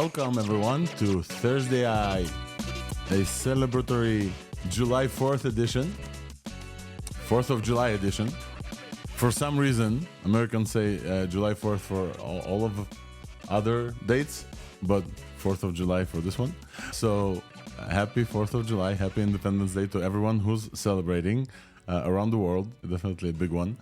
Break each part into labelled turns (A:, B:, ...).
A: Welcome everyone to ThursdAI, a celebratory July 4th edition, 4th of July edition. For some reason, Americans say July 4th for all of other dates, but 4th of July for this one. So happy 4th of July, happy Independence Day to everyone who's celebrating around the world. Definitely a big one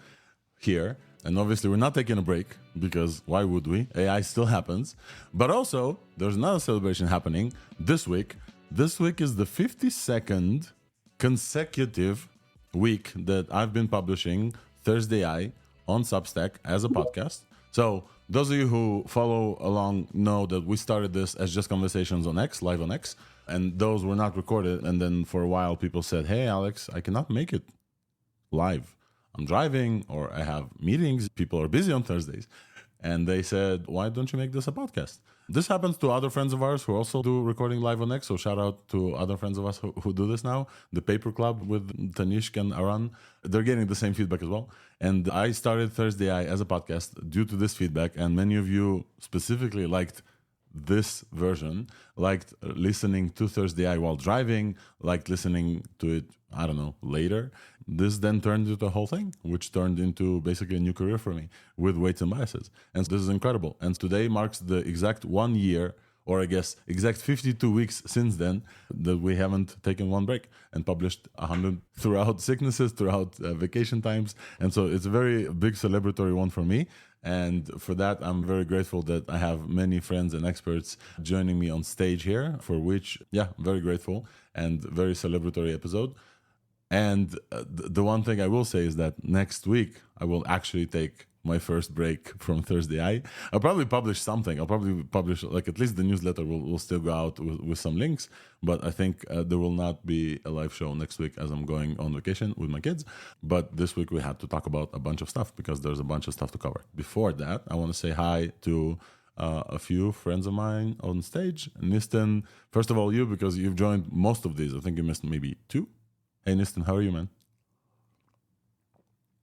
A: here. And obviously we're not taking a break because why would we? AI still happens. But also there's another celebration happening this week. This week is the 52nd consecutive week that I've been publishing ThursdAI on Substack as a podcast. So those of you who follow along know that we started this as just conversations on X, live on X, and those were not recorded. And then for a while people said, hey, Alex, I cannot make it live. I'm driving or I have meetings. People are busy on Thursdays. And they said, why don't you make this a podcast? This happens to other friends of ours who also do recording live on X. So shout out to other friends of us who do this now. The Paper Club with Tanishk and Aran. They're getting the same feedback as well. And I started ThursdAI as a podcast due to this feedback. And many of you specifically liked this version, liked listening to ThursdAI while driving, liked listening to it, I don't know, later. This then turned into the whole thing, which turned into basically a new career for me with Weights and Biases. And this is incredible. And today marks the exact 1 year, or I guess exact 52 weeks since then, that we haven't taken one break and published 100 throughout sicknesses, throughout vacation times. And so it's a very big celebratory one for me. And for that, I'm very grateful that I have many friends and experts joining me on stage here, for which, yeah, very grateful and very celebratory episode. And the one thing I will say is that next week, I will actually take my first break from ThursdAI. I'll probably publish something. I'll probably publish, like, at least the newsletter will still go out with some links. But I think there will not be a live show next week as I'm going on vacation with my kids. But this week we had to talk about a bunch of stuff because there's a bunch of stuff to cover. Before that, I want to say hi to a few friends of mine on stage. Nistan, first of all, you, because you've joined most of these. I think you missed maybe 2. Hey, Nistan, how are you, man?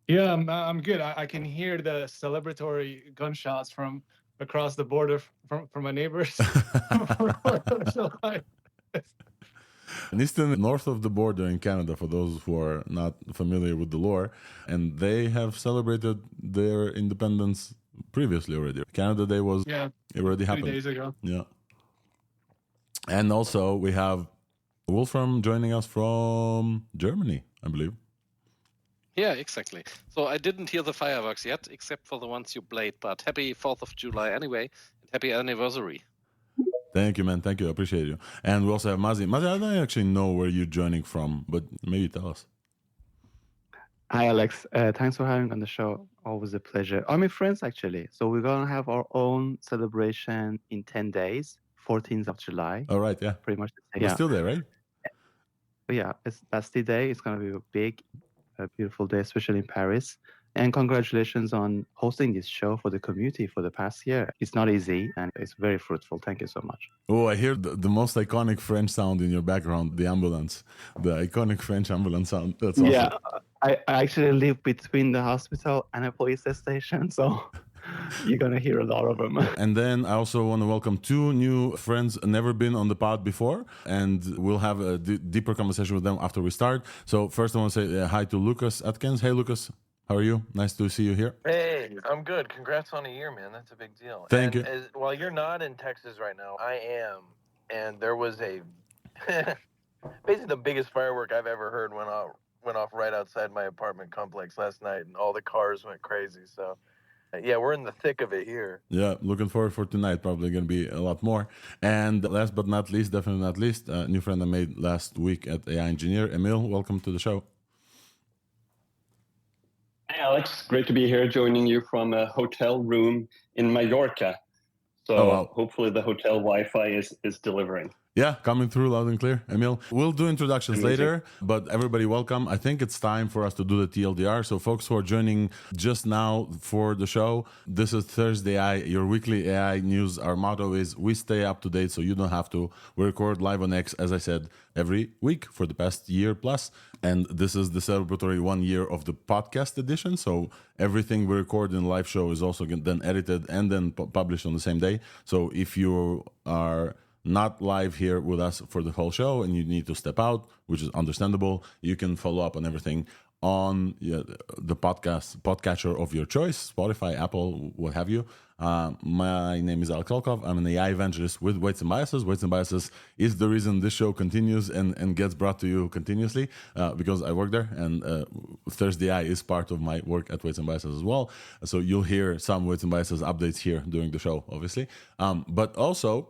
B: Yeah, I'm good. I can hear the celebratory gunshots from across the border from my neighbors.
A: Nistan, north of the border in Canada, for those who are not familiar with the lore, and they have celebrated their independence previously already. Canada Day was it already happened
B: 3 days ago.
A: Yeah. And also we have Wolfram joining us from Germany, I believe.
C: Yeah, exactly. So I didn't hear the fireworks yet, except for the ones you played, but happy 4th of July anyway, and happy anniversary.
A: Thank you, man. Thank you. I appreciate you. And we also have Mazi. Mazi, I don't actually know where you're joining from, but maybe tell us.
D: Hi, Alex. Thanks for having me on the show. Always a pleasure. I'm with friends, actually. So we're going to have our own celebration in 10 days, 14th of July.
A: All right, yeah.
D: Pretty much.
A: We're still there, right?
D: Yeah, that's the day. It's going to be a big, beautiful day, especially in Paris. And congratulations on hosting this show for the community for the past year. It's not easy, and it's very fruitful. Thank you so much.
A: Oh, I hear the most iconic French sound in your background, the ambulance, the iconic French ambulance sound. That's awesome.
D: Yeah, I actually live between the hospital and a police station, so you're going to hear a lot of them.
A: And then I also want to welcome 2 new friends, never been on the pod before, and we'll have a deeper conversation with them after we start. So first I want to say hi to Lucas Atkins. Hey, Lucas. How are you? Nice to see you here.
E: Hey, I'm good. Congrats on a year, man. That's a big deal.
A: Thank you.
E: While you're not in Texas right now, I am. And there was a basically the biggest firework I've ever heard went off right outside my apartment complex last night, and all the cars went crazy. So, yeah, we're in the thick of it here.
A: Yeah, looking forward for tonight. Probably going to be a lot more. And last but not least, definitely not least, a new friend I made last week at AI Engineer. Emil, welcome to the show.
F: Hey, Alex. Great to be here joining you from a hotel room in Mallorca. So hopefully the hotel Wi-Fi is delivering.
A: Yeah, coming through loud and clear, Emil. We'll do introductions later, but everybody welcome. I think it's time for us to do the TLDR. So folks who are joining just now for the show, this is ThursdAI, your weekly AI news. Our motto is we stay up to date so you don't have to. We record live on X, as I said, every week for the past year plus. And this is the celebratory 1 year of the podcast edition. So everything we record in the live show is also then edited and then published on the same day. So if you are not live here with us for the whole show and you need to step out, which is understandable, you can follow up on everything on the podcatcher of your choice, Spotify, Apple, what have you. My name is Alex Olkov. I'm an AI evangelist with Weights and Biases. Weights and Biases is the reason this show continues and gets brought to you continuously because I work there, and ThursdAI is part of my work at Weights and Biases as well. So you'll hear some Weights and Biases updates here during the show, obviously. But also,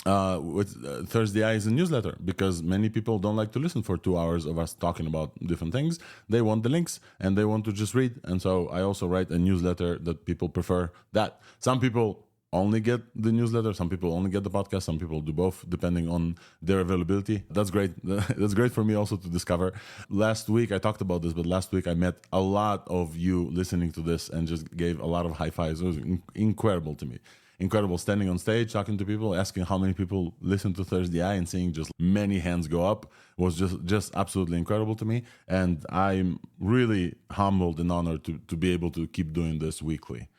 A: with ThursdAI is a newsletter because many people don't like to listen for 2 hours of us talking about different things. They want the links and they want to just read. And so I also write a newsletter that people prefer that. Some people only get the newsletter, some people only get the podcast, some people do both depending on their availability. That's great. That's great for me also to discover. Last week I talked about this, but last week I met a lot of you listening to this and just gave a lot of high fives. It was incredible to me. Incredible standing on stage, talking to people, asking how many people listen to ThursdAI and seeing just many hands go up was just absolutely incredible to me. And I'm really humbled and honored to be able to keep doing this weekly.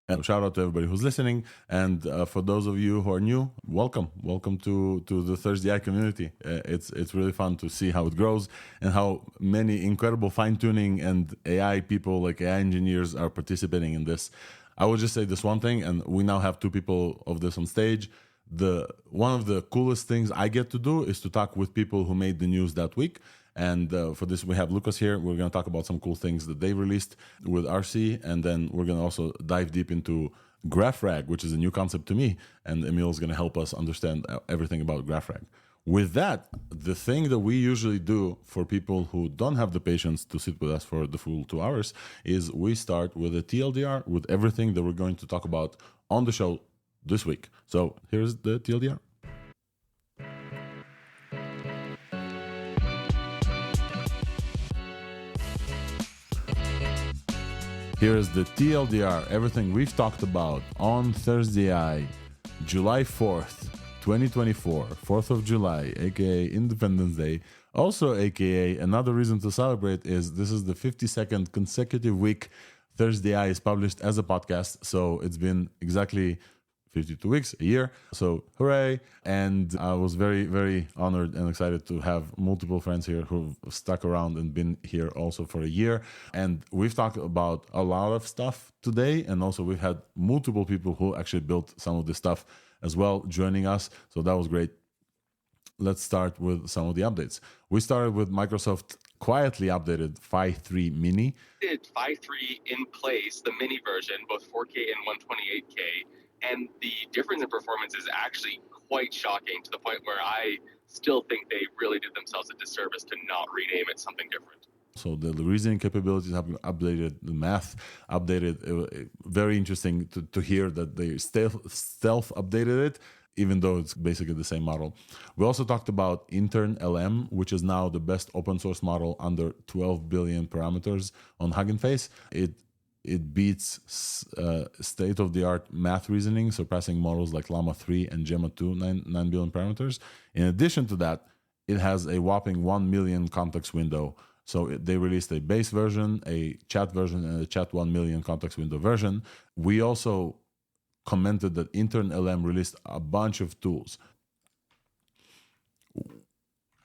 A: And shout out to everybody who's listening. And for those of you who are new, welcome. Welcome to the ThursdAI community. It's really fun to see how it grows and how many incredible fine-tuning and AI people, like AI engineers, are participating in this. I will just say this one thing, and we now have 2 people of this on stage. One of the coolest things I get to do is to talk with people who made the news that week. And for this, we have Lucas here. We're going to talk about some cool things that they released with RC. And then we're going to also dive deep into GraphRag, which is a new concept to me. And Emil is going to help us understand everything about GraphRag. With that, the thing that we usually do for people who don't have the patience to sit with us for the full 2 hours is we start with a TLDR with everything that we're going to talk about on the show this week. So here's the TLDR. Here's the TLDR, everything we've talked about on ThursdAI, July 4th. 2024, 4th of July, aka Independence Day. Also, aka another reason to celebrate is this is the 52nd consecutive week ThursdAI is published as a podcast. So it's been exactly 52 weeks, a year. So hooray. And I was very, very honored and excited to have multiple friends here who've stuck around and been here also for a year. And we've talked about a lot of stuff today. And also we've had multiple people who actually built some of this stuff as well joining us. So that was great. Let's start with some of the updates. We started with Microsoft quietly updated Phi-3-mini.
G: Phi-3 in place, the mini version, both 4K and 128K. And the difference in performance is actually quite shocking to the point where I still think they really did themselves a disservice to not rename it something different.
A: So the reasoning capabilities have been updated, the math updated. Very interesting to hear that they stealth updated it, even though it's basically the same model. We also talked about Intern LM, which is now the best open source model under 12 billion parameters on Hugging Face. It beats state-of-the-art math reasoning, surpassing models like Llama 3 and Gemma 2, 9 billion parameters. In addition to that, it has a whopping 1 million context window. So they released a base version, a chat version, and a chat 1 million context window version. We also commented that Intern LM released a bunch of tools.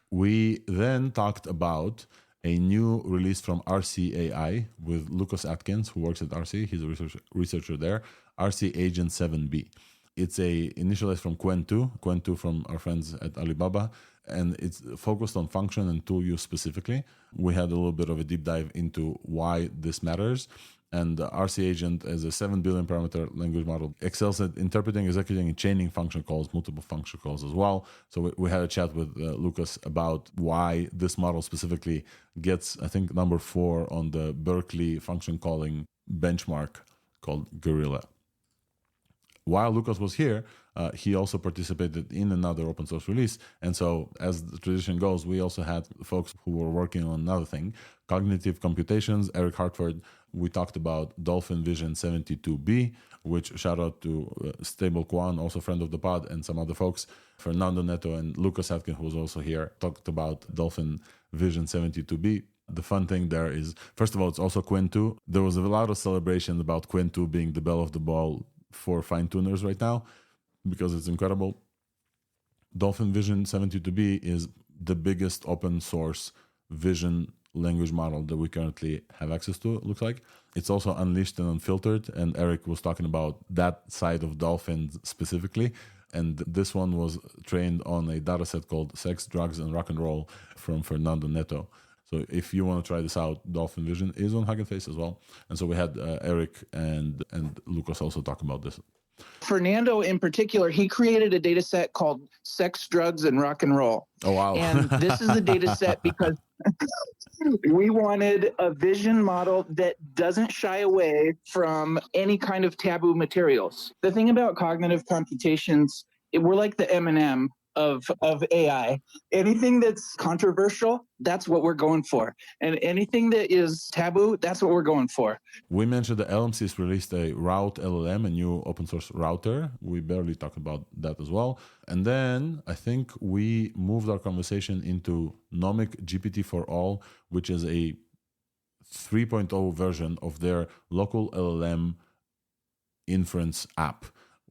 A: We then talked about a new release from RCAI with Lucas Atkins, who works at RC. He's a researcher there. RC Agent 7B. It's a initialized from Qwen2 from our friends at Alibaba, and it's focused on function and tool use specifically. We had a little bit of a deep dive into why this matters. And the RC Agent is a 7 billion parameter language model, excels at interpreting, executing, and chaining function calls, multiple function calls as well. So we had a chat with Lucas about why this model specifically gets, I think, number 4 on the Berkeley function calling benchmark called Gorilla. While Lucas was here, he also participated in another open source release. And so, as the tradition goes, we also had folks who were working on another thing, cognitive computations. Eric Hartford, we talked about Dolphin Vision 72B, which shout out to Stable Qwen, also friend of the pod, and some other folks. Fernando Neto and Lucas Atkin, who was also here, talked about Dolphin Vision 72B. The fun thing there is, first of all, it's also Qwen2. There was a lot of celebration about Qwen2 being the belle of the ball for fine-tuners right now because it's incredible. Dolphin Vision 72B is the biggest open source vision language model that we currently have access to, it looks like. It's also unleashed and unfiltered, and Eric was talking about that side of Dolphin specifically. And this one was trained on a dataset called Sex, Drugs, and Rock and Roll from Fernando Neto. So if you want to try this out, Dolphin Vision is on Hugging Face as well. And so we had Eric and Lucas also talk about this.
H: Fernando in particular, he created a data set called Sex, Drugs, and Rock and Roll.
A: Oh, wow.
H: And this is the data set because we wanted a vision model that doesn't shy away from any kind of taboo materials. The thing about cognitive computations, we're like the M&M of AI. Anything that's controversial, that's what we're going for. And anything that is taboo, that's what we're going for.
A: We mentioned the LMCs released a Route LLM, a new open source router. We barely talked about that as well. And then I think we moved our conversation into Nomic GPT for All, which is a 3.0 version of their local LLM inference app,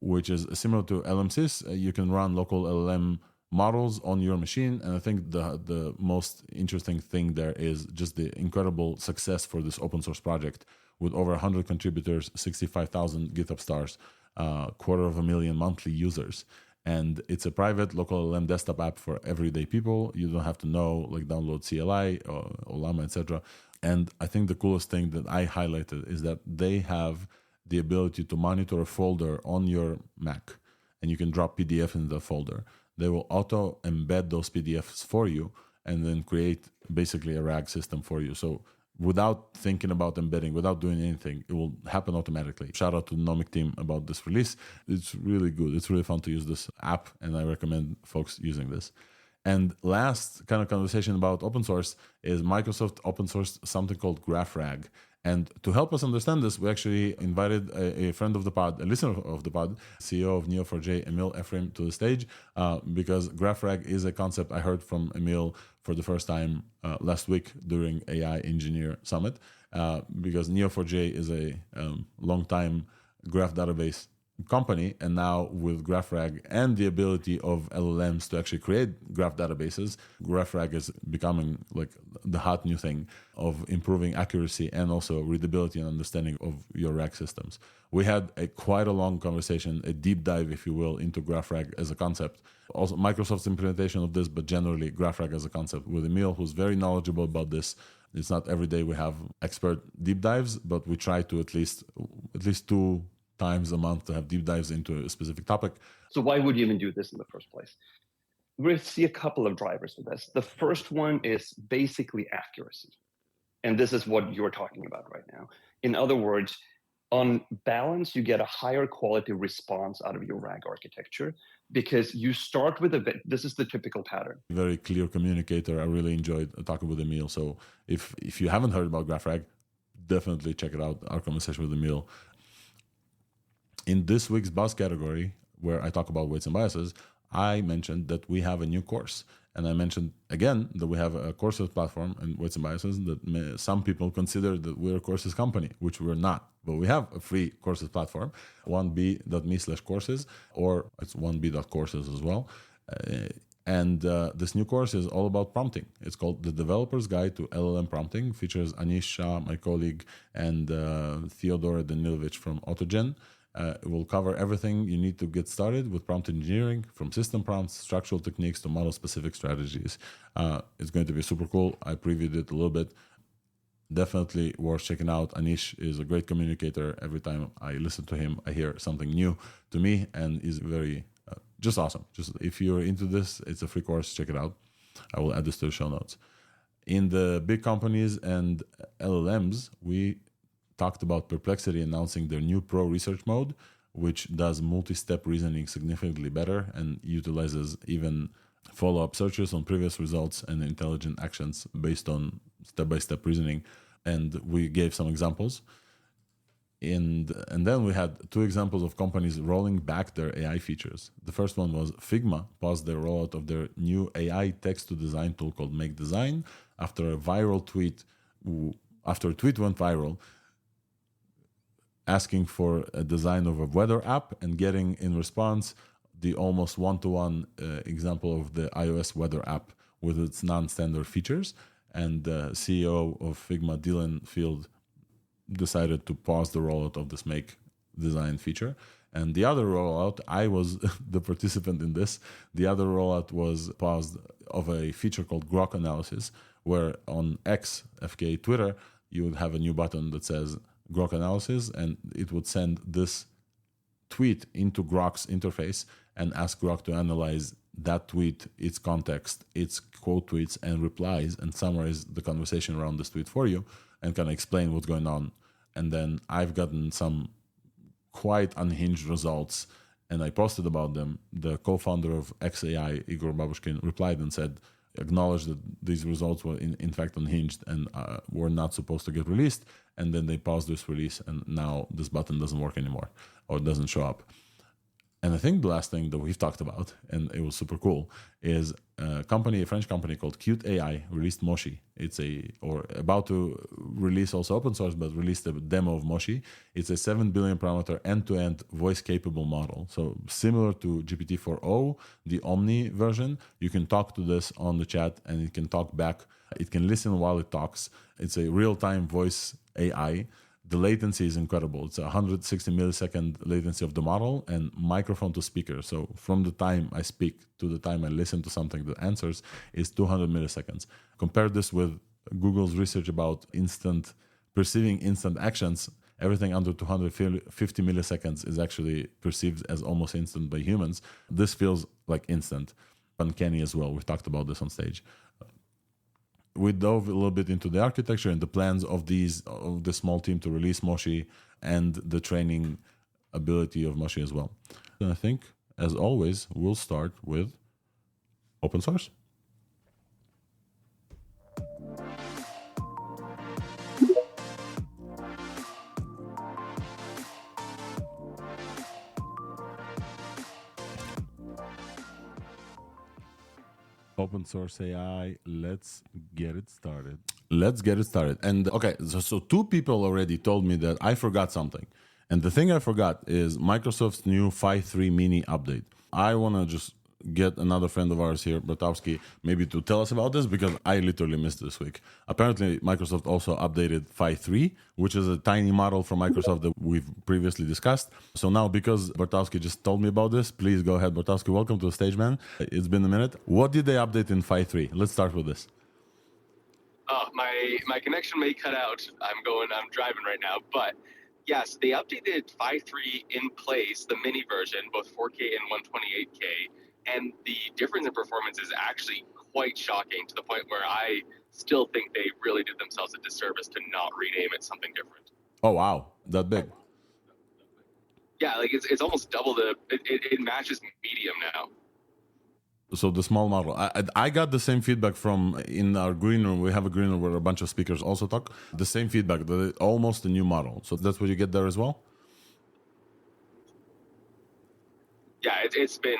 A: which is similar to LMSys. You can run local LLM models on your machine. And I think the most interesting thing there is just the incredible success for this open source project with over 100 contributors, 65,000 GitHub stars, 250,000 monthly users. And it's a private local LLM desktop app for everyday people. You don't have to know, like download CLI or Llama, etc. And I think the coolest thing that I highlighted is that they have the ability to monitor a folder on your Mac, and you can drop PDF in the folder. They will auto embed those PDFs for you and then create basically a RAG system for you. So without thinking about embedding, without doing anything, it will happen automatically. Shout out to the Nomic team about this release. It's really good. It's really fun to use this app, and I recommend folks using this. And last kind of conversation about open source is Microsoft open sourced something called GraphRag. And to help us understand this, we actually invited a friend of the pod, a listener of the pod, CEO of Neo4j, Emil Eifrem, to the stage, because GraphRag is a concept I heard from Emil for the first time last week during AI Engineer Summit, because Neo4j is a long-time graph database company, and now with GraphRag and the ability of LLMs to actually create graph databases, GraphRag is becoming like the hot new thing of improving accuracy and also readability and understanding of your RAG systems. We had quite a long conversation, a deep dive, if you will, into GraphRag as a concept. Also Microsoft's implementation of this, but generally GraphRag as a concept with Emil, who's very knowledgeable about this. It's not every day we have expert deep dives, but we try to at least 2 times a month to have deep dives into a specific topic.
F: So why would you even do this in the first place? We see a couple of drivers for this. The first one is basically accuracy. And this is what you're talking about right now. In other words, on balance, you get a higher quality response out of your RAG architecture because you start with this is the typical pattern.
A: Very clear communicator. I really enjoyed talking with Emil. So if you haven't heard about GraphRag, definitely check it out, our conversation with Emil. In this week's Buzz category, where I talk about weights and biases, I mentioned that we have a new course. And I mentioned, again, that we have a courses platform and weights and biases that some people consider that we're a courses company, which we're not. But we have a free courses platform, 1b.me/courses, or it's 1b.courses as well. And this new course is all about prompting. It's called The Developer's Guide to LLM Prompting. Features Anish Shah, my colleague, and Theodora Danilovich from Autogen. It will cover everything you need to get started with prompt engineering, from system prompts, structural techniques to model-specific strategies. It's going to be super cool. I previewed it a little bit. Definitely worth checking out. Anish is a great communicator. Every time I listen to him, I hear something new to me, and is very just awesome. Just if you're into this, it's a free course. Check it out. I will add this to the show notes. In the big companies and LLMs, we talked about Perplexity announcing their new Pro research mode, which does multi-step reasoning significantly better and utilizes even follow-up searches on previous results and intelligent actions based on step-by-step reasoning. And we gave some examples. And then we had two examples of companies rolling back their AI features. The first one was Figma paused their rollout of their new AI text-to-design tool called Make Design after a tweet went viral asking for a design of a weather app and getting in response the almost one-to-one example of the iOS weather app with its non-standard features. And the CEO of Figma, Dylan Field, decided to pause the rollout of this Make Design feature. And the other rollout, I was the participant in this, the other rollout was paused of a feature called Grok Analysis, where on X, FK Twitter, you would have a new button that says Grok Analysis, and it would send this tweet into Grok's interface and ask Grok to analyze that tweet, its context, its quote tweets and replies, and summarize the conversation around this tweet for you and kind of explain what's going on. And then I've gotten some quite unhinged results, and I posted about them. The co-founder of XAI, Igor Babushkin, replied and said, acknowledged that these results were in fact unhinged and were not supposed to get released. And then they paused this release, and now this button doesn't work anymore or doesn't show up. And I think the last thing that we've talked about, and it was super cool, is a French company called KyutAI released Moshi. Or about to release also open source, but released a demo of Moshi. It's a 7 billion parameter end-to-end voice-capable model. So similar to GPT-4o, the Omni version, you can talk to this on the chat and it can talk back. It can listen while it talks. It's a real-time voice AI. The latency is incredible. It's 160 millisecond latency of the model and microphone to speaker. So from the time I speak to the time I listen to something that answers is 200 milliseconds. Compare this with Google's research about perceiving instant actions. Everything under 250 milliseconds is actually perceived as almost instant by humans. This feels like instant. Uncanny as well. We talked about this on stage. We dove a little bit into the architecture and the plans of the small team to release Moshi and the training ability of Moshi as well. And I think, as always, we'll start with open source. Open source AI, let's get it started. And okay, so two people already told me that I forgot something. And the thing I forgot is Microsoft's new Phi-3-mini update. I want to just get another friend of ours here, Bartowski, maybe to tell us about this, because I literally missed this week. Apparently, Microsoft also updated Phi-3, which is a tiny model from Microsoft that we've previously discussed. So now, because Bartowski just told me about this, please go ahead, Bartowski. Welcome to the stage, man. It's been a minute. What did they update in Phi-3? Let's start with this.
G: My connection may cut out. I'm driving right now, but yes, they updated Phi-3 in place, the mini version, both 4K and 128K. And the difference in performance is actually quite shocking, to the point where I still think they really did themselves a disservice to not rename it something different.
A: Oh, wow. That big.
G: Yeah, like it's almost double it matches medium now.
A: So the small model. I got the same feedback from in our green room. We have a green room where a bunch of speakers also talk. The same feedback, that it's almost a new model. So that's what you get there as well?
G: Yeah, it's been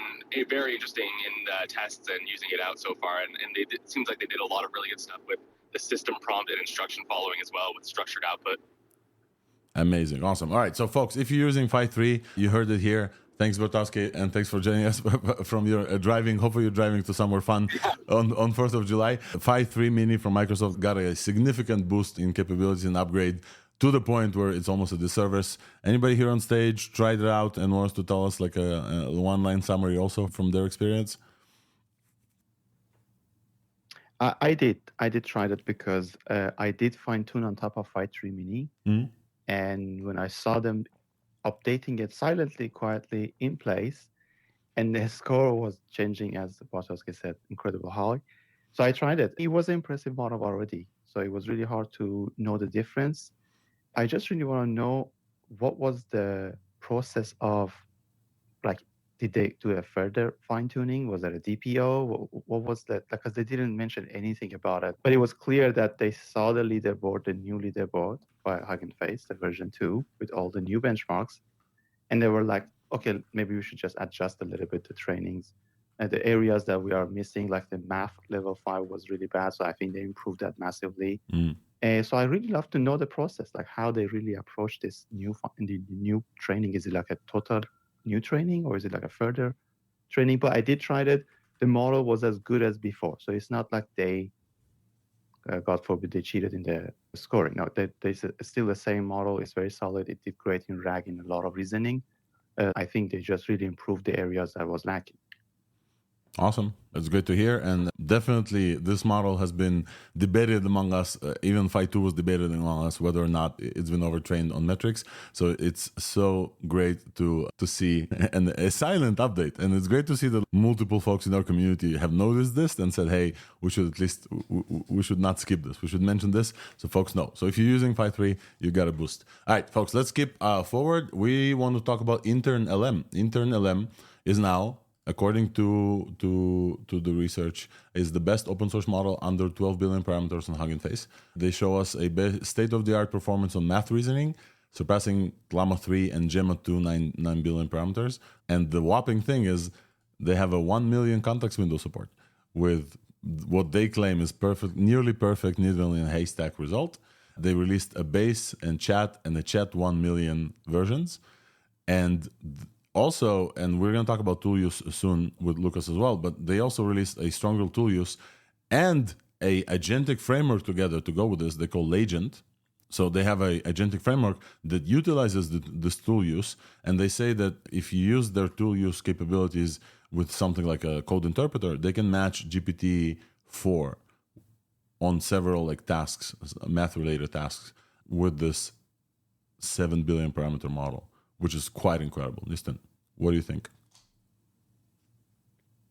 G: very interesting in the tests and using it out so far. And it seems like they did a lot of really good stuff with the system prompt and instruction following as well, with structured output.
A: Amazing. Awesome. All right. So, folks, if you're using Phi-3, you heard it here. Thanks, Bartowski, and thanks for joining us from your driving. Hopefully you're driving to somewhere fun on 4th of July. Phi-3-mini from Microsoft got a significant boost in capabilities and upgrade, to the point where it's almost a disservice. Anybody here on stage tried it out and wants to tell us like a one-line summary also from their experience?
D: I did try that because I did fine-tune on top of Phi-3-mini.
A: Mm-hmm.
D: And when I saw them updating it silently, quietly in place, and the score was changing, as Bartowski said, incredible high. So I tried it. It was an impressive model already. So it was really hard to know the difference. I just really want to know what was the process of, like, did they do a further fine tuning? Was there a DPO? What was that? Because they didn't mention anything about it. But it was clear that they saw the leaderboard, the new leaderboard by Hugging Face, the version 2, with all the new benchmarks. And they were like, okay, maybe we should just adjust a little bit the trainings. The areas that we are missing, like the math level 5 was really bad. So I think they improved that massively. So I really love to know the process, like how they really approach this the new training. Is it like a total new training or is it like a further training? But I did try it. The model was as good as before. So it's not like they, God forbid, they cheated in the scoring. No, they still the same model. It's very solid. It did great in RAG in a lot of reasoning. I think they just really improved the areas that was lacking.
A: Awesome. It's great to hear. And definitely this model has been debated among us. Even Phi-2 was debated among us whether or not it's been overtrained on metrics. So it's so great to see and a silent update. And it's great to see that multiple folks in our community have noticed this and said, hey, we should at least, we should not skip this. We should mention this so folks know. So if you're using Phi-3, you got a boost. All right, folks, let's skip forward. We want to talk about Intern LM. Intern LM is now, according to the research, is the best open source model under 12 billion parameters on Hugging Face. They show us a state-of-the-art performance on math reasoning, surpassing Llama 3 and Gemma 2 9 billion parameters. And the whopping thing is they have a 1 million context window support with what they claim is perfect, nearly perfect needle in a haystack result. They released a base and chat and a chat 1 million versions. And also, and we're going to talk about tool use soon with Lucas as well, but they also released a stronger tool use and a agentic framework together to go with this. They call Legend. So they have a agentic framework that utilizes this tool use, and they say that if you use their tool use capabilities with something like a code interpreter, they can match GPT-4 on several like tasks, math-related tasks, with this 7 billion parameter model, which is quite incredible. Listen, what do you think?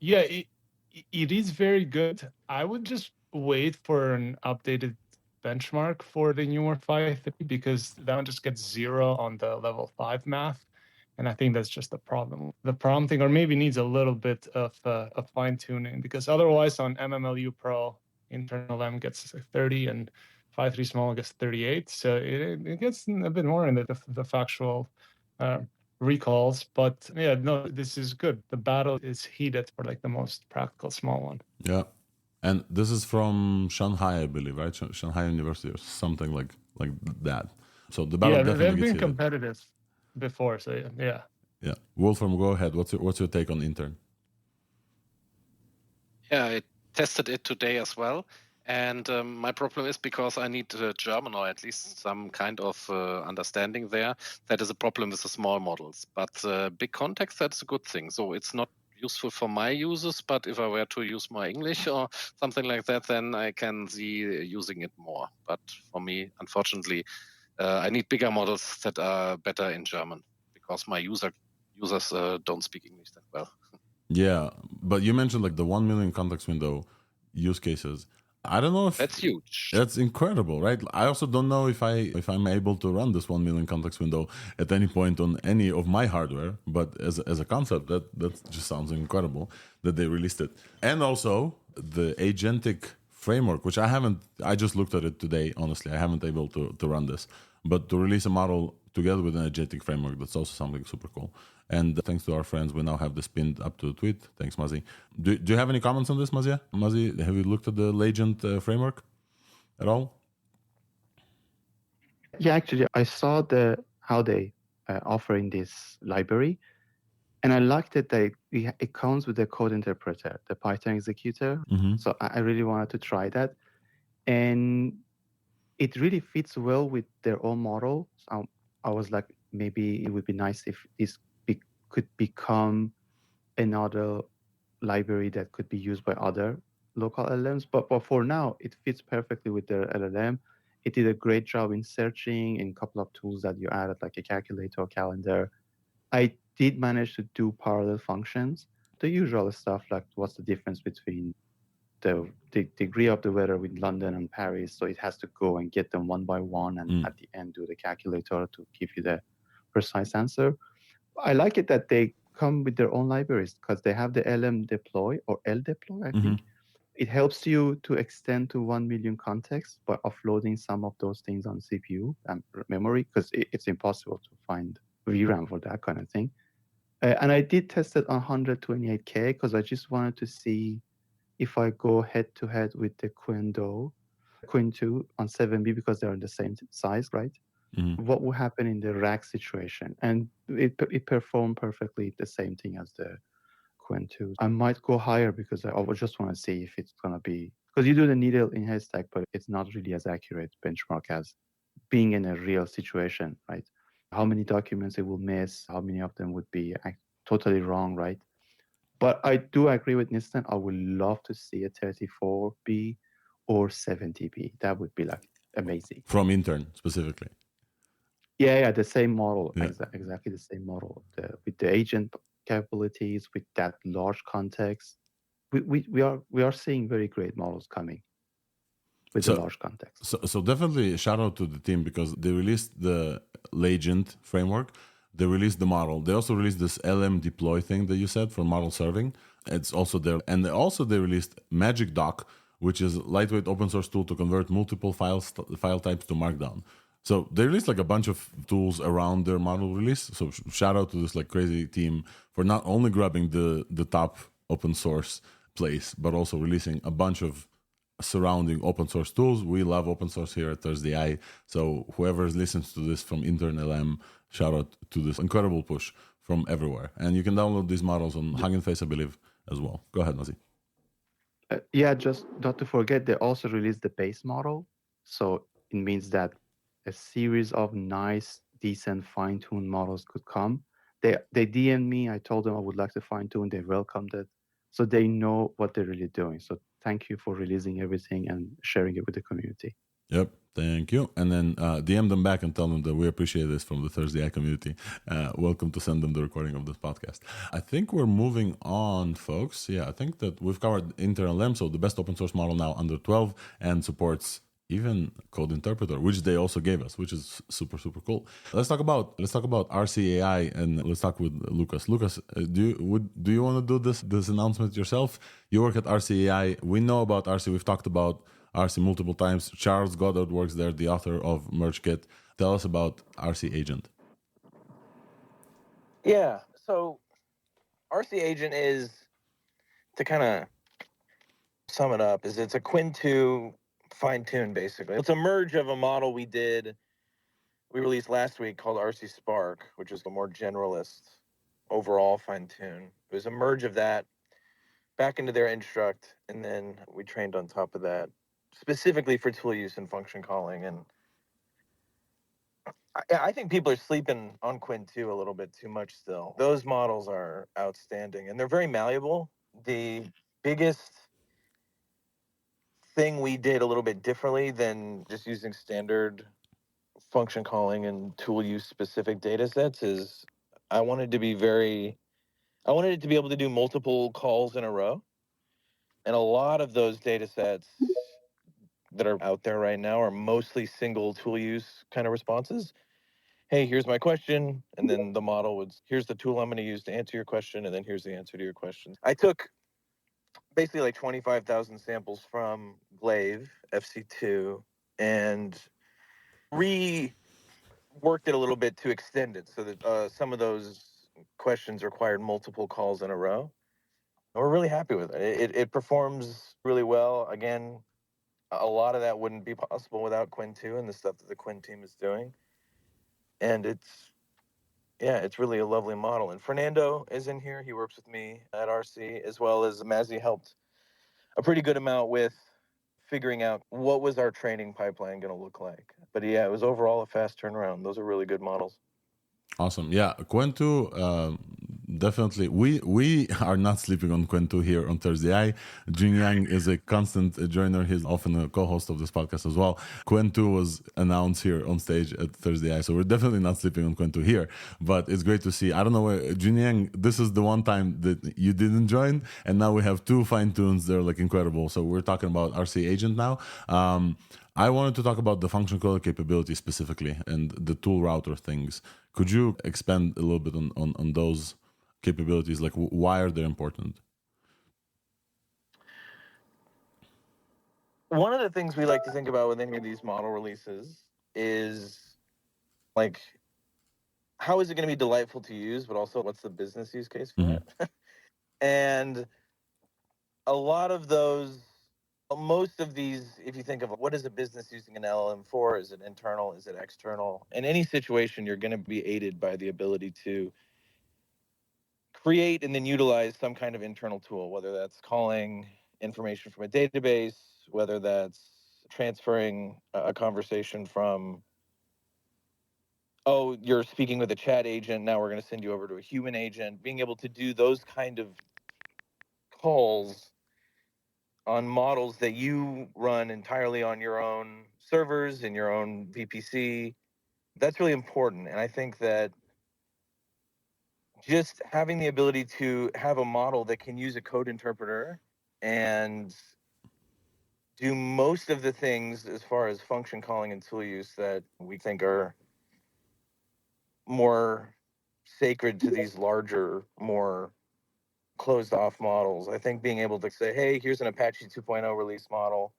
B: Yeah, it is very good. I would just wait for an updated benchmark for the newer Phi-3 because that one just gets 0 on the level 5 math. And I think that's just the problem. The prompting, or maybe needs a little bit of fine tuning, because otherwise on MMLU Pro, internal M gets 30 and Phi-3 small gets 38. So it gets a bit more in the factual recalls. But yeah, no, this is good. The battle is heated for like the most practical small one.
A: Yeah. And this is from Shanghai, I believe, right? Shanghai University or something like that. So the battle definitely
B: they've
A: gets
B: been
A: heated.
B: competitive before. So yeah.
A: Yeah. Wolfram, go ahead. What's your take on Intern?
C: Yeah, I tested it today as well. And my problem is because I need German or at least some kind of understanding there. That is a problem with the small models. But big context, that's a good thing. So it's not useful for my users, but if I were to use my English or something like that, then I can see using it more. But for me, unfortunately, I need bigger models that are better in German because my users don't speak English that well.
A: Yeah, but you mentioned like the 1 million context window use cases. I don't know if
C: that's huge.
A: That's incredible, right? I also don't know if I'm able to run this 1 million context window at any point on any of my hardware. But as a concept, that just sounds incredible that they released it. And also the agentic framework, which I just looked at it today. Honestly, I haven't able to run this, but to release a model together with an agentic framework, that's also something super cool. And thanks to our friends, we now have this pinned up to the tweet. Thanks, Mazi. Do you have any comments on this, Mazi? Mazi, have you looked at the Legend framework at all?
D: Yeah, actually, I saw how they offering this library, and I liked it that it comes with the code interpreter, the Python executor.
A: Mm-hmm.
D: So I really wanted to try that, and it really fits well with their own model. So I was like, maybe it would be nice if this could become another library that could be used by other local LLMs. But for now, it fits perfectly with their LLM. It did a great job in searching and a couple of tools that you added, like a calculator, calendar. I did manage to do parallel functions, the usual stuff, like what's the difference between the degree of the weather with London and Paris. So it has to go and get them one by one and at the end do the calculator to give you the precise answer. I like it that they come with their own libraries because they have the LM deploy or L deploy, I think. It helps you to extend to 1 million contexts by offloading some of those things on CPU and memory because it's impossible to find VRAM for that kind of thing. And I did test it on 128K because I just wanted to see if I go head-to-head with the Qwen2 on 7B because they're the same size, right? What will happen in the rack situation? And it performed perfectly the same thing as the Qwen2. I might go higher because I would just want to see if it's going to be, because you do the needle in haystack, but it's not really as accurate benchmark as being in a real situation, right? How many documents it will miss, how many of them would be totally wrong, right? But I do agree with Nistan. I would love to see a 34B or 70B. That would be like amazing.
A: From intern specifically.
D: Yeah, the same model,
A: Yeah.
D: exactly the same model. With the agent capabilities, with that large context, we are seeing very great models coming with the large context.
A: So definitely shout out to the team because they released the Legend framework. They released the model. They also released this LM deploy thing that you said for model serving. It's also there. And they released Magic Doc, which is a lightweight open source tool to convert multiple file types to Markdown. So they released like a bunch of tools around their model release. So shout out to this like crazy team for not only grabbing the top open source place, but also releasing a bunch of surrounding open source tools. We love open source here at ThursdAI. So whoever listens to this from intern LM, shout out to this incredible push from everywhere. And you can download these models on Hugging Face, I believe, as well. Go ahead, Nazi.
D: Yeah, just not to forget, they also released the base model. So it means that a series of nice, decent, fine-tuned models could come. They DM'd me. I told them I would like to fine-tune. They welcomed it. So they know what they're really doing. So thank you for releasing everything and sharing it with the community.
A: Yep, thank you. And then DM them back and tell them that we appreciate this from the ThursdAI community. Welcome to send them the recording of this podcast. I think we're moving on, folks. Yeah, I think that we've covered internal LM, so the best open source model now under 12 and supports even code interpreter, which they also gave us, which is super, super cool. Let's talk about RCAI and let's talk with Lucas. Lucas, do you want to do this announcement yourself? You work at RCAI. We know about RC. We've talked about RC multiple times. Charles Goddard works there, the author of MergeKit. Tell us about RC Agent.
E: Yeah, so RC Agent is, to kind of sum it up, it's a Qwen2 fine-tune, basically. It's a merge of a model we released last week called RC Spark, which is the more generalist overall fine-tune. It was a merge of that back into their instruct, and then we trained on top of that, specifically for tool use and function calling. And I think people are sleeping on Qwen2 a little bit too much still. Those models are outstanding, and they're very malleable. The biggest thing we did a little bit differently than just using standard function calling and tool use specific data sets is I wanted it to be able to do multiple calls in a row. And a lot of those data sets that are out there right now are mostly single tool use kind of responses. Hey, here's my question. And then the model would, here's the tool I'm going to use to answer your question. And then here's the answer to your question. I took basically like 25,000 samples from Glaive FC2 and reworked it a little bit to extend it so that some of those questions required multiple calls in a row. We're really happy with it. It performs really well. Again, a lot of that wouldn't be possible without Qwen2 and the stuff that the Qwen team is doing. And it's really a lovely model. And Fernando is in here. He works with me at RC, as well as Mazzy helped a pretty good amount with figuring out what was our training pipeline going to look like. But yeah, it was overall a fast turnaround. Those are really good models.
A: Awesome. Yeah, Qwen2, definitely. We are not sleeping on Qwen2 here on ThursdAI. Jun Yang is a constant joiner. He's often a co-host of this podcast as well. Qwen2 was announced here on stage at ThursdAI, so we're definitely not sleeping on Qwen2 here. But it's great to see. I don't know where Jun Yang. This is the one time that you didn't join, and now we have 2 finetunes. They're like incredible. So we're talking about RC Agent now. I wanted to talk about the function caller capability specifically and the tool router things. Could you expand a little bit on those capabilities? Like, why are they important?
E: One of the things we like to think about with any of these model releases is, like, how is it going to be delightful to use, but also what's the business use case for it? And a lot of those, most of these, if you think of what is a business using an LLM for, is it internal, is it external? In any situation, you're going to be aided by the ability to create and then utilize some kind of internal tool, whether that's calling information from a database, whether that's transferring a conversation from, oh, you're speaking with a chat agent, now we're going to send you over to a human agent. Being able to do those kind of calls on models that you run entirely on your own servers in your own VPC, that's really important. And I think that just having the ability to have a model that can use a code interpreter and do most of the things as far as function calling and tool use that we think are more sacred to these larger, more closed off models. I think being able to say, hey, here's an Apache 2.0 release model.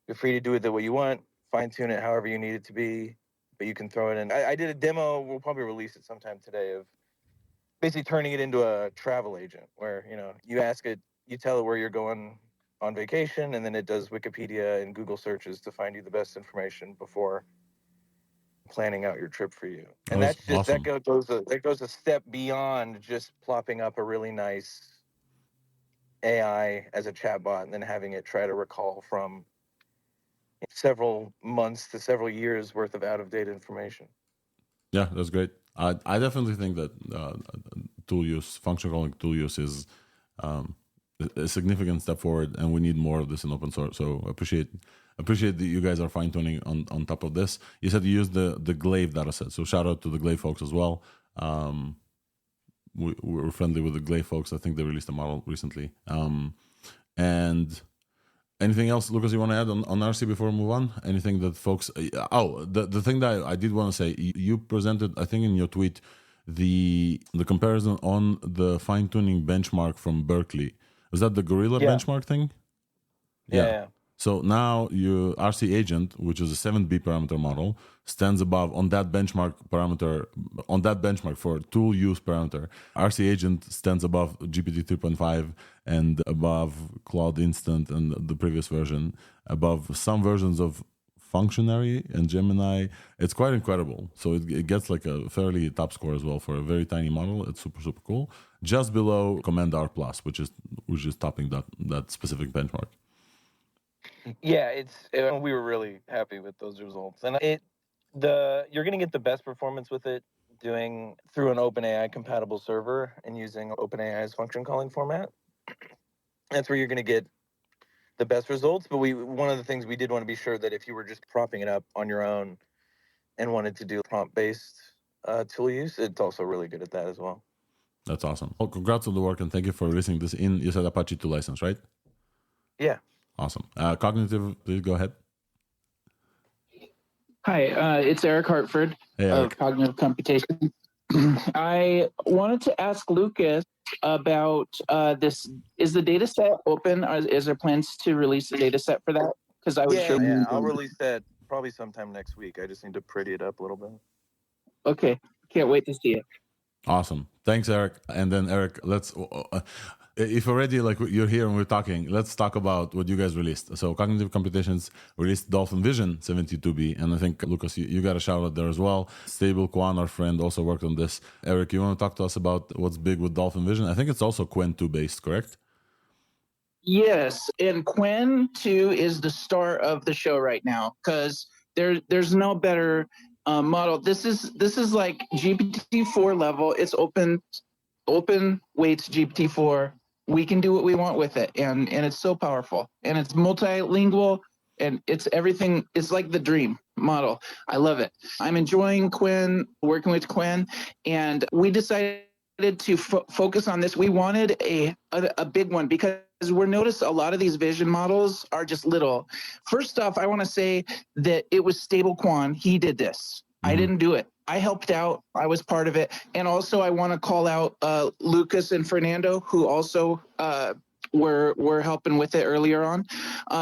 E: You're free to do with it what you want, fine tune it however you need it to be, but you can throw it in. I did a demo, we'll probably release it sometime today, of basically turning it into a travel agent where, you ask it, you tell it where you're going on vacation, and then it does Wikipedia and Google searches to find you the best information before planning out your trip for you. And
A: That's
E: that's just
A: awesome.
E: that goes a step beyond just plopping up a really nice AI as a chatbot and then having it try to recall from several months to several years worth of out-of-date information.
A: Yeah, that's great. I definitely think that tool use, function calling tool use is a significant step forward, and we need more of this in open source. So appreciate that you guys are fine tuning on top of this. You said you used the Glaive dataset, so shout out to the Glaive folks as well. We're friendly with the Glaive folks. I think they released a model recently. And anything else, Lucas, you want to add on RC before we move on? Anything that folks... the thing that I did want to say, you presented, I think in your tweet, the comparison on the fine-tuning benchmark from Berkeley. Was that the Gorilla benchmark thing?
E: Yeah.
A: So now your RC agent, which is a 7B parameter model, stands above on that benchmark for tool use parameter. RC agent stands above GPT 3.5 and above Claude Instant and the previous version, above some versions of Functionary and Gemini. It's quite incredible. So it gets like a fairly top score as well for a very tiny model. It's super, super cool. Just below Command R+, which is topping that specific benchmark.
E: Yeah, we were really happy with those results, and you're going to get the best performance with it doing through an OpenAI compatible server and using OpenAI's function calling format. That's where you're going to get the best results. But one of the things we did want to be sure that if you were just propping it up on your own and wanted to do prompt-based tool use, it's also really good at that as well.
A: That's awesome. Well, congrats on the work, and thank you for releasing this in, you said Apache 2 license, right?
E: Yeah.
A: Awesome. Cognitive, please go ahead.
H: Hi, it's Eric Hartford of Cognitive Computation. I wanted to ask Lucas about this. Is the data set open? Is there plans to release the data set for that? Because I would
E: I'll release that probably sometime next week. I just need to pretty it up a little bit.
H: Okay. Can't wait to see it.
A: Awesome. Thanks, Eric. And then, Eric, let's... if already like you're here and we're talking, let's talk about what you guys released. So Cognitive Computations released Dolphin Vision 72B, and I think, Lucas, you got a shout out there as well. Stable Kwan, our friend, also worked on this. Eric, you want to talk to us about what's big with Dolphin Vision? I think it's also Qwen2 based, correct?
H: Yes, and Qwen2 is the star of the show right now because there's no better model. This is like GPT-4 level. It's open open weights GPT-4. We can do what we want with it, and it's so powerful, and it's multilingual, and it's everything. It's like the dream model. I love it. I'm enjoying working with Qwen, and we decided to focus on this. We wanted a big one because we're noticed a lot of these vision models are just little. First off, I want to say that it was Stable Quan. He did this. I didn't do it. I helped out. I was part of it. And also I want to call out Lucas and Fernando, who also were helping with it earlier on.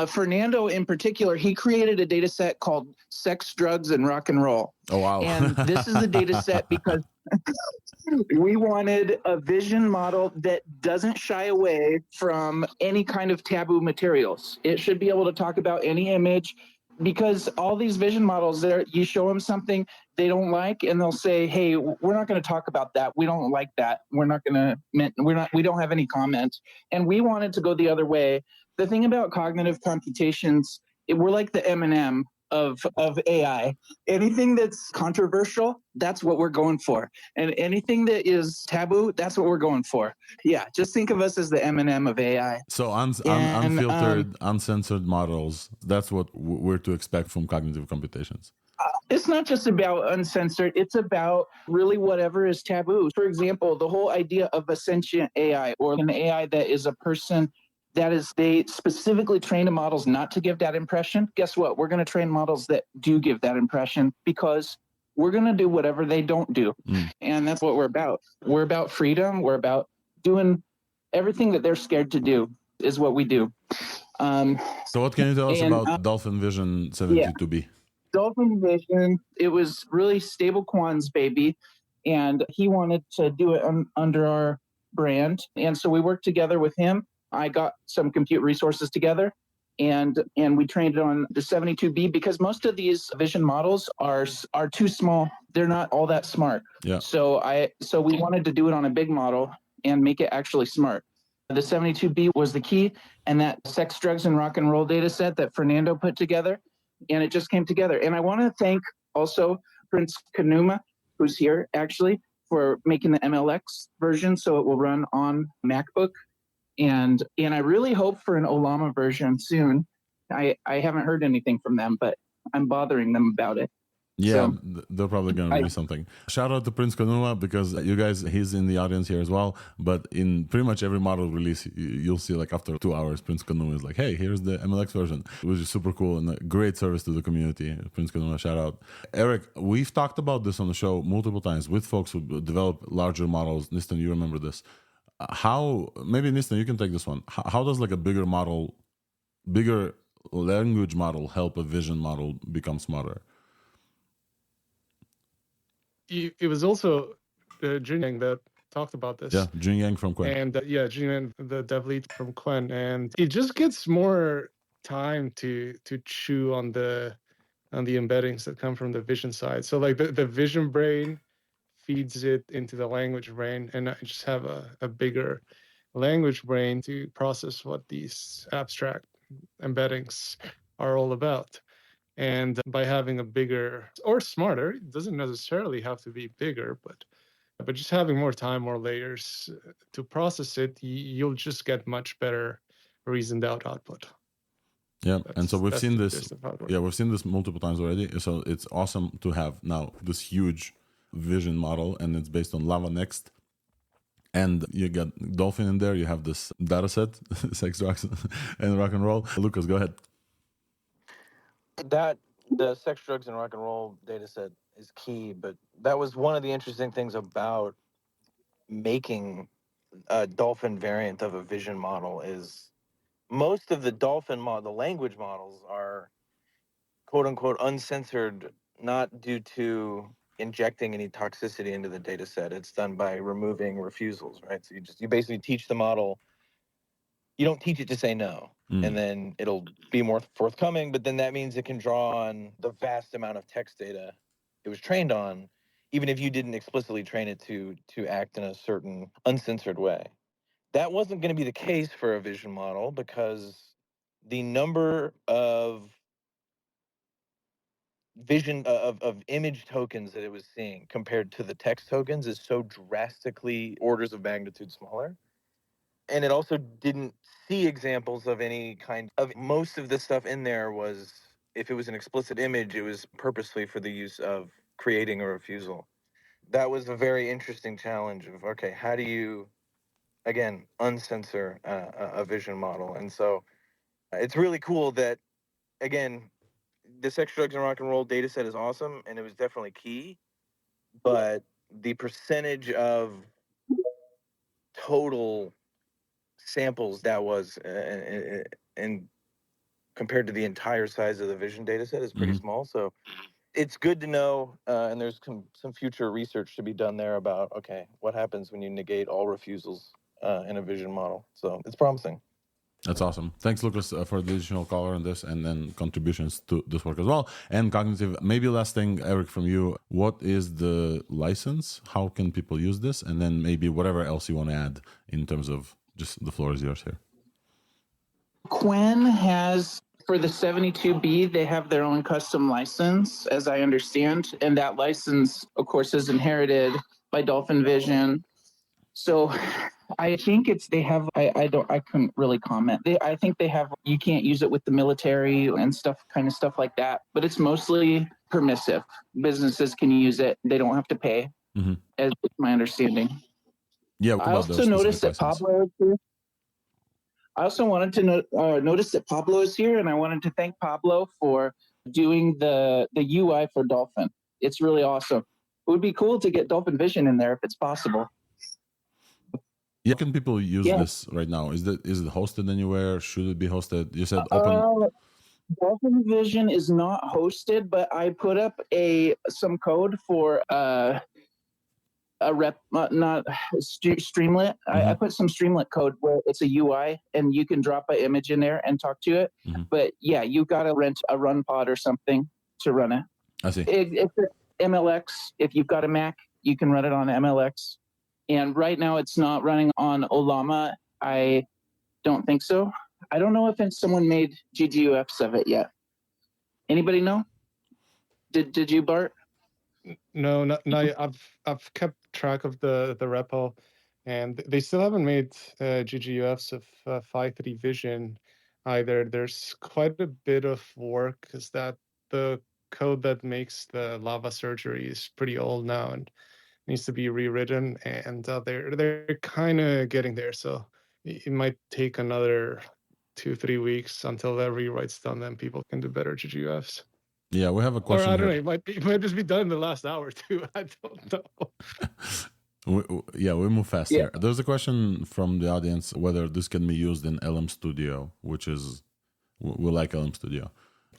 H: Fernando in particular, he created a data set called Sex, Drugs, and Rock and Roll.
A: Oh, wow.
H: And this is a data set because we wanted a vision model that doesn't shy away from any kind of taboo materials. It should be able to talk about any image, because all these vision models, you show them something they don't like, and they'll say, "Hey, we're not going to talk about that. We don't like that. We don't have any comments." And we wanted to go the other way. The thing about cognitive computations, we're like the M&M of AI. Anything that's controversial, that's what we're going for. And anything that is taboo, that's what we're going for. Yeah, just think of us as the M&M of AI.
A: So unfiltered, uncensored models, that's what we're to expect from cognitive computations.
H: It's not just about uncensored. It's about really whatever is taboo. For example, the whole idea of a sentient AI, or an AI that is a person they specifically train the models not to give that impression. Guess what? We're going to train models that do give that impression, because we're going to do whatever they don't do. And that's what we're about. We're about freedom. We're about doing everything that they're scared to do is what we do.
A: So what can you tell us about Dolphin Vision 72B?
H: Yeah. Dolphin Vision, it was really Stable Quan's baby, and he wanted to do it under our brand. And so we worked together with him. I got some compute resources together, and we trained it on the 72B, because most of these vision models are too small. They're not all that smart.
A: Yeah.
H: So we wanted to do it on a big model and make it actually smart. The 72B was the key, and that Sex, Drugs, and Rock and Roll data set that Fernando put together, and it just came together. And I want to thank also Prince Kanuma, who's here actually, for making the MLX version so it will run on MacBook. And I really hope for an Olama version soon. I haven't heard anything from them, but I'm bothering them about it.
A: Yeah, so, they're probably going to release something. Shout out to Prince Kanuma, because you guys, he's in the audience here as well. But in pretty much every model release, you'll see like after 2 hours, Prince Kanuma is like, "Hey, here's the MLX version," which is super cool and a great service to the community. Prince Kanuma, shout out. Eric, we've talked about this on the show multiple times with folks who develop larger models. Nistan, you remember this. Maybe Nistan, you can take this one. How does like a bigger language model help a vision model become smarter?
B: It was also Jun Yang that talked about this.
A: Yeah, Jun Yang from Qwen.
B: And Jun Yang, the dev lead from Qwen. And it just gets more time to chew on the embeddings that come from the vision side. So like the vision brain feeds it into the language brain, and I just have a bigger language brain to process what these abstract embeddings are all about. And by having a bigger or smarter, it doesn't necessarily have to be bigger, but just having more time, more layers to process it, you'll just get much better reasoned out output.
A: Yeah, and so we've seen this. Yeah, we've seen this multiple times already. So it's awesome to have now this huge vision model, and it's based on Lava Next. And you got Dolphin in there. You have this data set, Sex, Drugs, and Rock and Roll. Lucas, go ahead.
E: The Sex, Drugs, and Rock and Roll data set is key, but that was one of the interesting things about making a Dolphin variant of a vision model. Is most of the Dolphin the language models are quote unquote uncensored, not due to injecting any toxicity into the data set. It's done by removing refusals, right? So you basically teach the model. You don't teach it to say no, and then it'll be more forthcoming, but then that means it can draw on the vast amount of text data it was trained on, even if you didn't explicitly train it to act in a certain uncensored way. That wasn't going to be the case for a vision model, because the number of vision of image tokens that it was seeing compared to the text tokens is so drastically orders of magnitude smaller. And it also didn't see examples of any kind of, most of the stuff in there was, if it was an explicit image, it was purposely for the use of creating a refusal. That was a very interesting challenge of, okay, how do you, again, uncensor a vision model? And so it's really cool that, again, the Sex, Drugs, and Rock and Roll data set is awesome, and it was definitely key, but the percentage of total samples that was, and compared to the entire size of the vision data set is pretty small. So it's good to know, and there's some future research to be done there about, okay, what happens when you negate all refusals in a vision model. So it's promising.
A: That's awesome. Thanks, Lucas, for the additional color on this and then contributions to this work as well. And cognitive, maybe last thing, Eric, from you, what is the license? How can people use this? And then maybe whatever else you want to add in terms of just the floor is yours here.
H: Qwen has, for the 72B, they have their own custom license, as I understand. And that license, of course, is inherited by Dolphin Vision. So I think they have, I couldn't really comment. I think they have, you can't use it with the military and stuff like that, but it's mostly permissive. Businesses can use it. They don't have to pay, as my understanding.
A: Yeah.
H: I also noticed that Pablo is here. I also wanted to notice that Pablo is here, and I wanted to thank Pablo for doing the UI for Dolphin. It's really awesome. It would be cool to get Dolphin Vision in there if it's possible.
A: Yeah, can people use this right now? Is it hosted anywhere? Should it be hosted? You said open.
H: Dolphin Vision is not hosted, but I put up some code for a not Streamlit. I put some Streamlit code where it's a UI and you can drop an image in there and talk to it. But yeah, you got to rent a run pod or something to run it.
A: I see.
H: It's MLX. If you've got a Mac, you can run it on MLX. And right now it's not running on Olama. I don't think so. I don't know if someone made GGUFs of it yet. Anybody know? Did you, Bart?
B: No. I've kept track of the repo, and they still haven't made GGUFs of Phi-3 Vision either. There's quite a bit of work because that the code that makes the lava surgery is pretty old now and needs to be rewritten, and they're kind of getting there. So it might take another 2-3 weeks until that rewrite's done, then people can do better GGUFs.
A: Yeah, we have a question.
B: Or I don't know, it might just be done in the last hour too. I don't know.
A: we move fast here. There's a question from the audience whether this can be used in LM Studio, which is, we like LM Studio.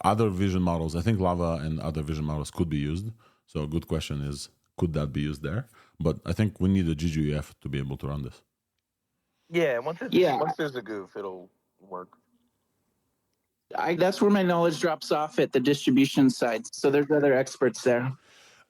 A: Other vision models, I think Lava and other vision models could be used. So a good question is, could that be used there? But I think we need a GGUF to be able to run this.
E: Yeah, once there's a goof, it'll work.
H: That's where my knowledge drops off at the distribution side. So there's other experts there.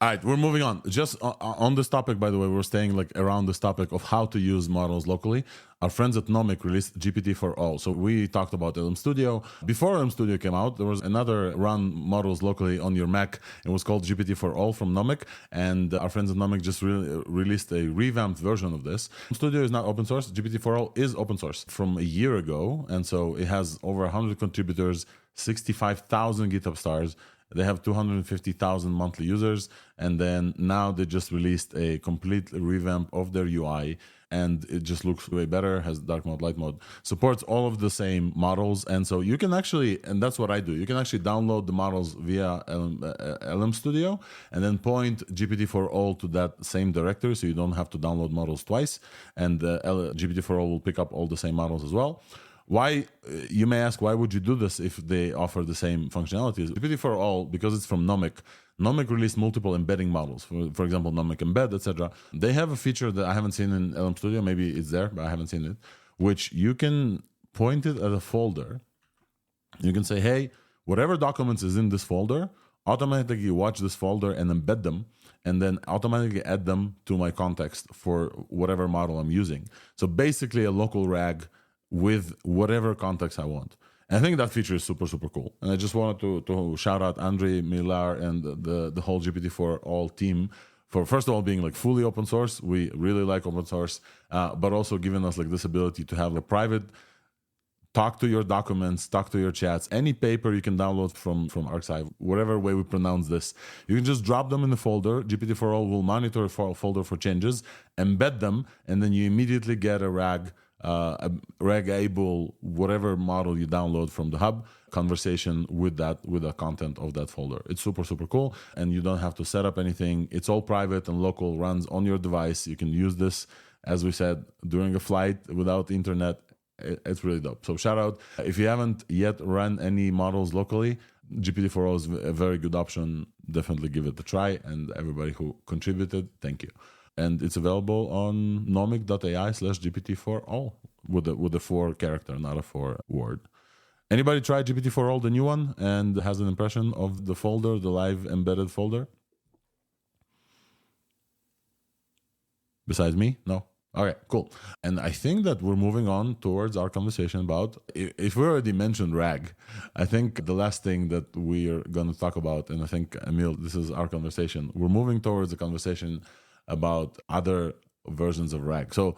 A: All right, we're moving on. Just on this topic, by the way, we're staying like around this topic of how to use models locally. Our friends at Nomic released GPT for all. So we talked about LM Studio. Before LM Studio came out, there was another run models locally on your Mac. It was called GPT for all from Nomic. And our friends at Nomic just released a revamped version of this. Studio is not open source. GPT for all is open source from a year ago. And so it has over 100 contributors, 65,000 GitHub stars. They have 250,000 monthly users, and then now they just released a complete revamp of their UI, and it just looks way better, has dark mode, light mode, supports all of the same models, and so you can actually, and that's what I do, you can actually download the models via LM Studio, and then point GPT for all to that same directory, so you don't have to download models twice, and GPT for all will pick up all the same models as well. Why, you may ask, why would you do this if they offer the same functionalities? GPT for all, because it's from Nomic. Nomic released multiple embedding models, for example, Nomic Embed, etc. They have a feature that I haven't seen in LM Studio, maybe it's there, but I haven't seen it, which you can point it at a folder. You can say, hey, whatever documents is in this folder, automatically watch this folder and embed them, and then automatically add them to my context for whatever model I'm using. So basically a local RAG with whatever context I want. And I think that feature is super, super cool. And I just wanted to shout out Andre Millar and the whole GPT-4 All team for, first of all, being like fully open source. We really like open source, but also giving us like this ability to have a private talk to your documents, talk to your chats, any paper you can download from Archive, whatever way we pronounce this. You can just drop them in the folder. GPT-4All will monitor a folder for changes, embed them, and then you immediately get a RAG-able, whatever model you download from the hub, conversation with the content of that folder. It's super, super cool, and you don't have to set up anything. It's all private and local, runs on your device. You can use this, as we said, during a flight without internet. It's really dope. So shout out. If you haven't yet run any models locally, GPT-4o is a very good option. Definitely give it a try. And everybody who contributed, thank you. And it's available on nomic.ai/GPT-4o with a 4 character, not a 4 word. Anybody try GPT-4o, the new one, and has an impression of the folder, the live embedded folder? Besides me? No? Okay, cool. And I think that we're moving on towards our conversation about, if we already mentioned RAG, I think the last thing that we're going to talk about, and I think, Emil, this is our conversation, we're moving towards a conversation about other versions of RAG. So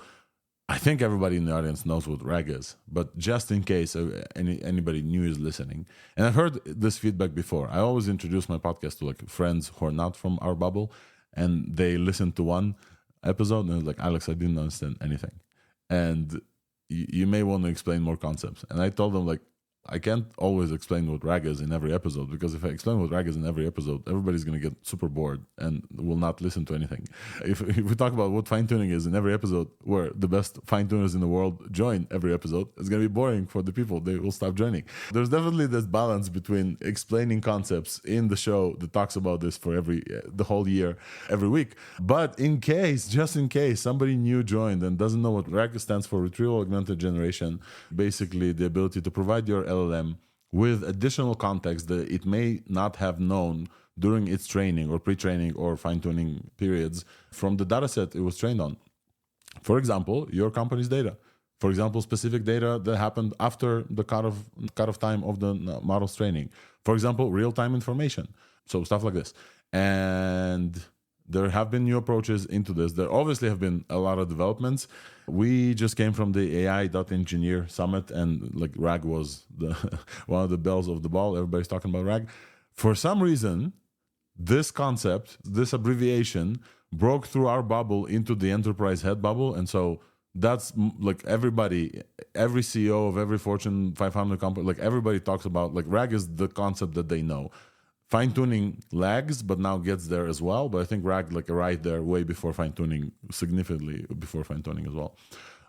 A: I think everybody in the audience knows what RAG is, but just in case anybody new is listening, and I've heard this feedback before. I always introduce my podcast to like friends who are not from our bubble, and they listen to one episode and like, Alex, I didn't understand anything, and you may want to explain more concepts. And I told them, like, I can't always explain what RAG is in every episode, because if I explain what RAG is in every episode, everybody's going to get super bored and will not listen to anything. If we talk about what fine-tuning is in every episode, where the best fine-tuners in the world join every episode, it's going to be boring for the people. They will stop joining. There's definitely this balance between explaining concepts in the show that talks about this for the whole year, every week. But just in case somebody new joined and doesn't know what RAG stands for, Retrieval Augmented Generation, basically the ability to provide your LLM with additional context that it may not have known during its training or pre-training or fine-tuning periods from the dataset it was trained on. For example, your company's data. For example, specific data that happened after the cutoff time of the model's training. For example, real-time information. So stuff like this. And there have been new approaches into this. There obviously have been a lot of developments. We just came from the AI.engineer summit, and like RAG was one of the bells of the ball. Everybody's talking about RAG. For some reason, this concept, this abbreviation, broke through our bubble into the enterprise head bubble. And so that's like everybody, every CEO of every Fortune 500 company, like everybody talks about, like RAG is the concept that they know. Fine-tuning lags, but now gets there as well. But I think RAG like arrived there way before fine-tuning, significantly before fine-tuning as well.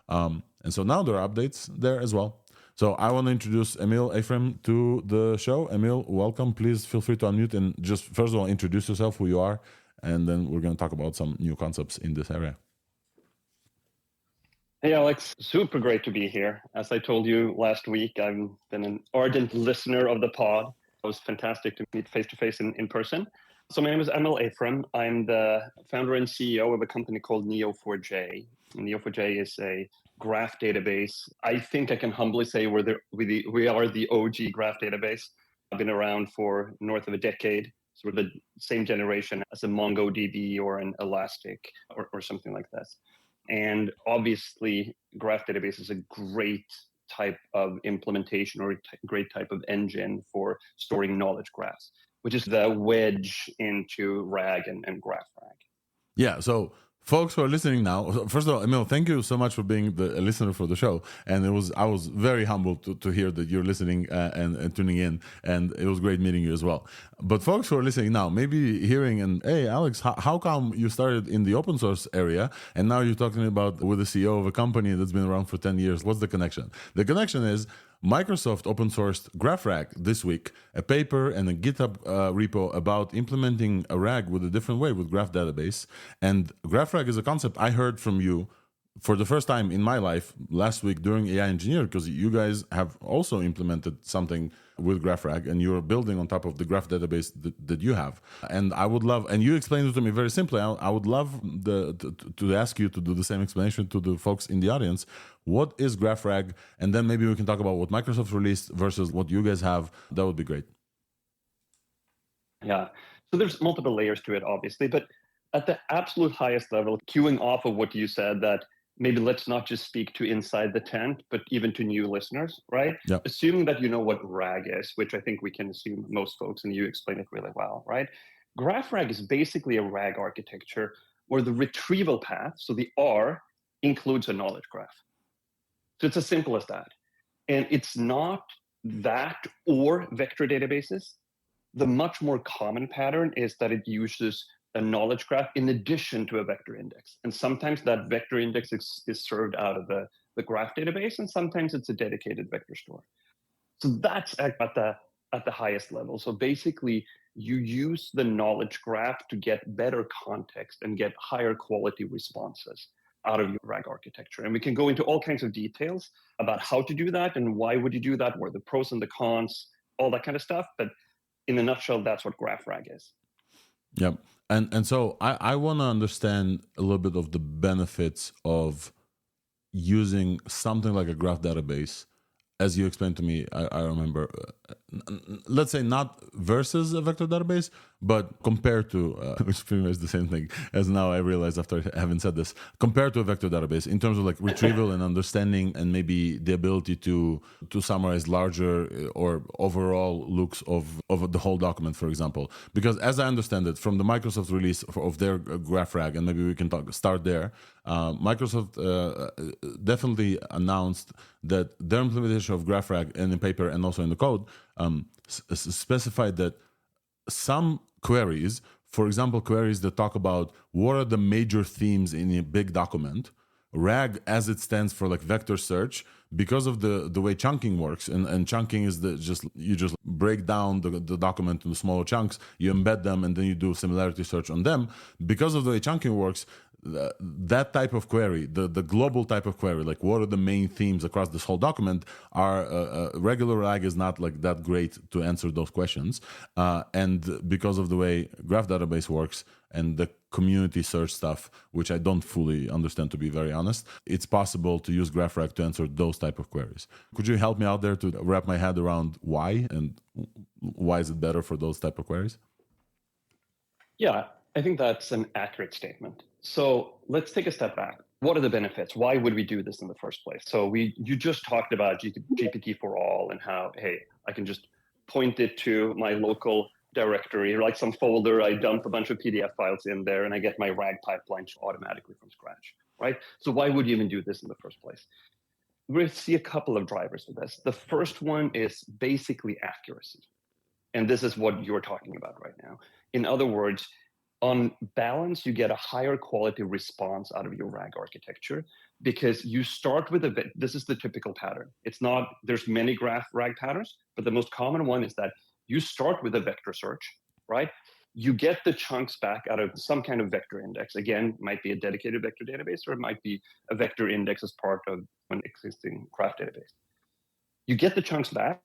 A: And so now there are updates there as well. So I want to introduce Emil Eifrem to the show. Emil, welcome. Please feel free to unmute and just first of all introduce yourself, who you are, and then we're going to talk about some new concepts in this area.
F: Hey, Alex. Super great to be here. As I told you last week, I've been an ardent listener of the pod. It was fantastic to meet face-to-face in person. So my name is Emil Eifrem. I'm the founder and CEO of a company called Neo4j. Neo4j is a graph database. I think I can humbly say we are the OG graph database. I've been around for north of a decade, sort of the same generation as a MongoDB or an Elastic or something like that. And obviously, graph database is a great type of implementation or a great type of engine for storing knowledge graphs, which is the wedge into RAG and GraphRag.
A: Yeah, so folks who are listening now, first of all, Emil, thank you so much for being a listener for the show. And I was very humbled to hear that you're listening and tuning in. And it was great meeting you as well. But folks who are listening now, maybe hearing, and hey, Alex, how come you started in the open source area and now you're talking about with the CEO of a company that's been around for 10 years? What's the connection? The connection is Microsoft open sourced GraphRag this week, a paper and a GitHub repo about implementing a RAG with a different way with graph database. And GraphRag is a concept I heard from you for the first time in my life last week during AI Engineer, because you guys have also implemented something with GraphRag and you're building on top of the graph database that you have. And I would love, and you explained it to me very simply, I would love to ask you to do the same explanation to the folks in the audience. What is GraphRag? And then maybe we can talk about what Microsoft released versus what you guys have. That would be great.
F: Yeah. So there's multiple layers to it, obviously, but at the absolute highest level, queuing off of what you said, that maybe let's not just speak to inside the tent, but even to new listeners, right?
A: Yep.
F: Assuming that you know what RAG is, which I think we can assume most folks, and you explain it really well, right? GraphRag is basically a RAG architecture where the retrieval path, so the R, includes a knowledge graph. So it's as simple as that. And it's not that or vector databases. The much more common pattern is that it uses a knowledge graph in addition to a vector index. And sometimes that vector index is served out of the graph database, and sometimes it's a dedicated vector store. So that's at the highest level. So basically, you use the knowledge graph to get better context and get higher quality responses out of your RAG architecture. And we can go into all kinds of details about how to do that and why would you do that, what are the pros and the cons, all that kind of stuff. But in a nutshell, that's what GraphRag is.
A: Yep. And so I want to understand a little bit of the benefits of using something like a graph database. As you explained to me, I remember, let's say not versus a vector database, but compared to, which pretty much is the same thing, as now I realize after having said this, compared to a vector database in terms of like retrieval and understanding and maybe the ability to summarize larger or overall looks of the whole document, for example. Because as I understand it, from the Microsoft release of their GraphRag, and maybe we can start there, Microsoft definitely announced that their implementation of GraphRag in the paper and also in the code specified that some queries, for example, queries that talk about what are the major themes in a big document, RAG, as it stands for like vector search, because of the way chunking works, and chunking is you just break down the document into smaller chunks, you embed them, and then you do similarity search on them. Because of the way chunking works, that type of query, the global type of query, like what are the main themes across this whole document, are regular RAG is not like that great to answer those questions. And because of the way graph database works and the community search stuff, which I don't fully understand, to be very honest, it's possible to use GraphRag to answer those type of queries. Could you help me out there to wrap my head around why, and why is it better for those type of queries?
F: Yeah, I think that's an accurate statement. So let's take a step back. What are the benefits? Why would we do this in the first place? So you just talked about GPT for all and how, hey, I can just point it to my local directory, like some folder, I dump a bunch of PDF files in there and I get my RAG pipeline automatically from scratch, right? So why would you even do this in the first place? We're going to see a couple of drivers for this. The first one is basically accuracy. And this is what you're talking about right now. In other words, on balance, you get a higher quality response out of your RAG architecture because you start with this is the typical pattern. It's not, there's many GraphRag patterns, but the most common one is that you start with a vector search, right? You get the chunks back out of some kind of vector index. Again, might be a dedicated vector database, or it might be a vector index as part of an existing graph database. You get the chunks back,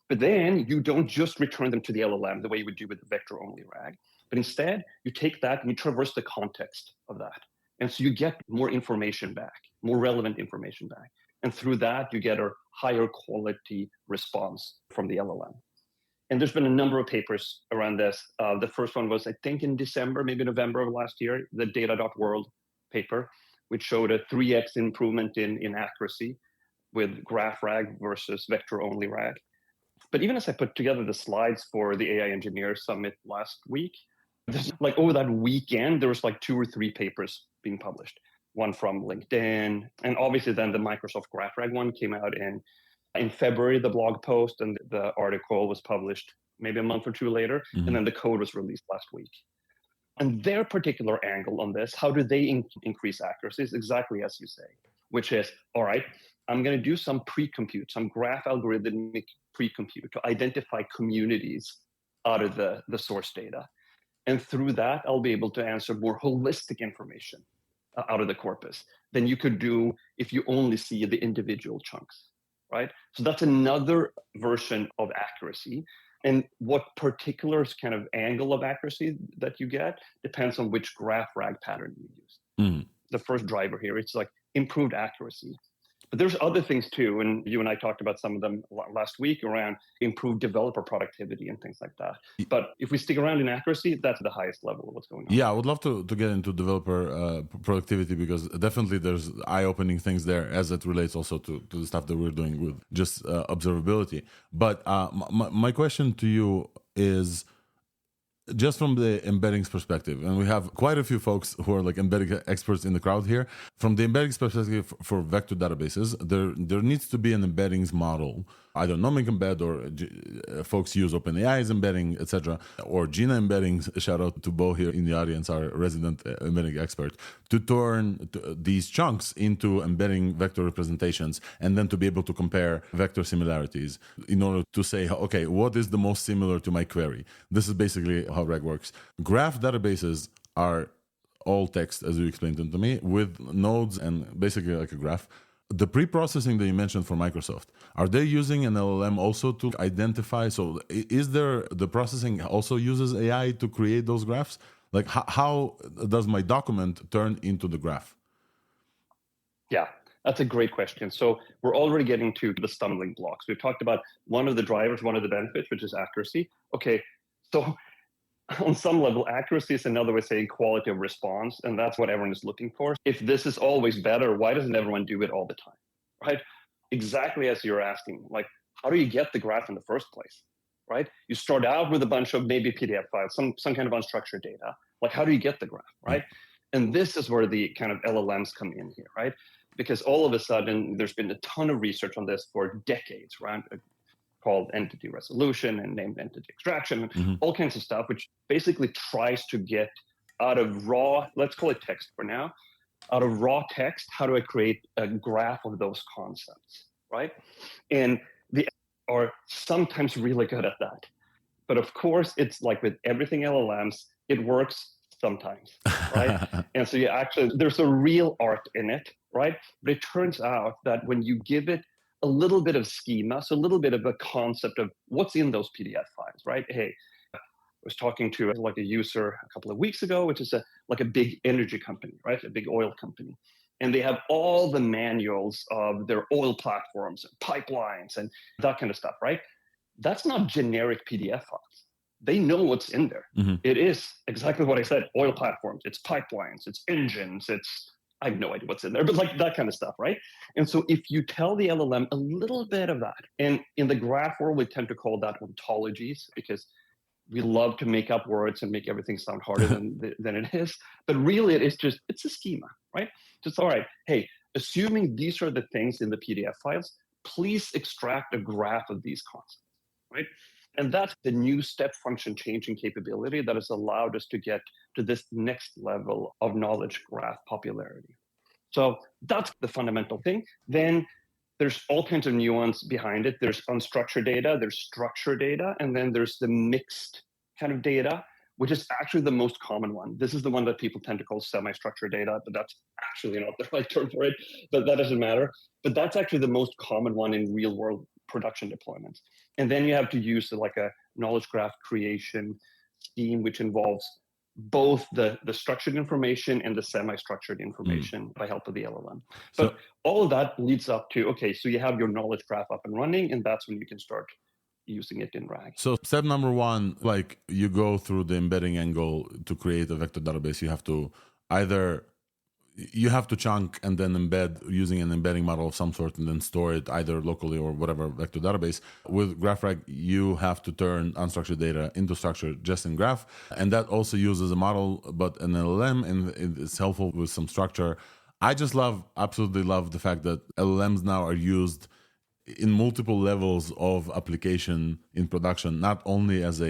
F: but then you don't just return them to the LLM the way you would do with the vector-only RAG, but instead you take that and you traverse the context of that. And so you get more information back, more relevant information back. And through that, you get a higher quality response from the LLM. And there's been a number of papers around this. The first one was, I think, in December, maybe November of last year, the data.world paper, which showed a 3x improvement in accuracy with GraphRag versus vector-only RAG. But even as I put together the slides for the AI Engineer Summit last week, there's like over that weekend, there was like 2 or 3 papers being published. One from LinkedIn, and obviously then the Microsoft GraphRag one came out in February, the blog post, and the article was published maybe a month or 2 later, and then the code was released last week. And their particular angle on this, how do they increase accuracy, is exactly as you say, which is, all right, I'm going to do some pre-compute, some graph algorithmic pre-compute to identify communities out of the source data. And through that, I'll be able to answer more holistic information out of the corpus than you could do if you only see the individual chunks, right? So that's another version of accuracy. And what particular kind of angle of accuracy that you get depends on which GraphRag pattern you use. The first driver here, it's like improved accuracy. But there's other things too, and you and I talked about some of them last week around improved developer productivity and things like that. But if we stick around in accuracy, that's the highest level of what's going on.
A: Yeah, I would love to get into developer productivity, because definitely there's eye-opening things there as it relates also to the stuff that we're doing with just observability. But my question to you is, just from the embeddings perspective, and we have quite a few folks who are like embedding experts in the crowd here. From the embeddings perspective for vector databases, there needs to be an embeddings model. Either nomic embed, or folks use OpenAI's embedding, etc., or Gina embeddings. Shout out to Bo here in the audience, our resident embedding expert, to turn these chunks into embedding vector representations, and then to be able to compare vector similarities in order to say, okay, what is the most similar to my query? This is basically how RAG works. Graph databases are all text, as you explained them to me, with nodes and basically like a graph. The pre-processing that you mentioned for Microsoft, are they using an LLM also to identify? So is there, the processing also uses AI to create those graphs? Like how does my document turn into the graph?
F: Yeah, that's a great question. So we're already getting to the stumbling blocks. We've talked about one of the drivers, one of the benefits, which is accuracy. Okay, so on some level, accuracy is another way of saying quality of response, and that's what everyone is looking for. If this is always better, why doesn't everyone do it all the time, right? Exactly as you're asking, like, how do you get the graph in the first place, right? You start out with a bunch of maybe PDF files, some kind of unstructured data. Like, how do you get the graph, right? And this is where the kind of LLMs come in here, right? Because all of a sudden, there's been a ton of research on this for decades, right? Called entity resolution and named entity extraction, all kinds of stuff, which basically tries to get out of raw, let's call it text for now, out of raw text, how do I create a graph of those concepts, right? And the are sometimes really good at that. But of course, it's like with everything LLMs, it works sometimes, right? And so you actually, there's a real art in it, right? But it turns out that when you give it a little bit of schema, so a little bit of a concept of what's in those PDF files, right? Hey, I was talking to like a user a couple of weeks ago, which is like a big energy company, right? A big oil company. And they have all the manuals of their oil platforms and pipelines and that kind of stuff, right? That's not generic PDF files. They know what's in there. It is exactly what I said, oil platforms, it's pipelines, it's engines, it's, I have no idea what's in there, but like that kind of stuff, right? And so if you tell the LLM a little bit of that, and in the graph world, we tend to call that ontologies, because we love to make up words and make everything sound harder than it is. But really, it is just, it's a schema, right? Just, all right, hey, assuming these are the things in the PDF files, please extract a graph of these concepts, right? And that's the new step function changing capability that has allowed us to get to this next level of knowledge graph popularity. So that's the fundamental thing. Then there's all kinds of nuance behind it. There's unstructured data, there's structured data, and then there's the mixed kind of data, which is actually the most common one. This is the one that people tend to call semi-structured data, but that's actually not the right term for it, but that doesn't matter. But that's actually the most common one in real world production deployments. And then you have to use like a knowledge graph creation scheme, which involves both the structured information and the semi-structured information by help of the LLM. But all of that leads up to, okay, so you have your knowledge graph up and running, and that's when you can start using it in RAG.
A: So step number one, like you go through the embedding angle to create a vector database. You have to either chunk and then embed using an embedding model of some sort, and then store it either locally or whatever vector database. With GraphRag, you have to turn unstructured data into structured just in Graph. And that also uses a model, but an LLM, and it's helpful with some structure. I just absolutely love the fact that LLMs now are used in multiple levels of application in production, not only as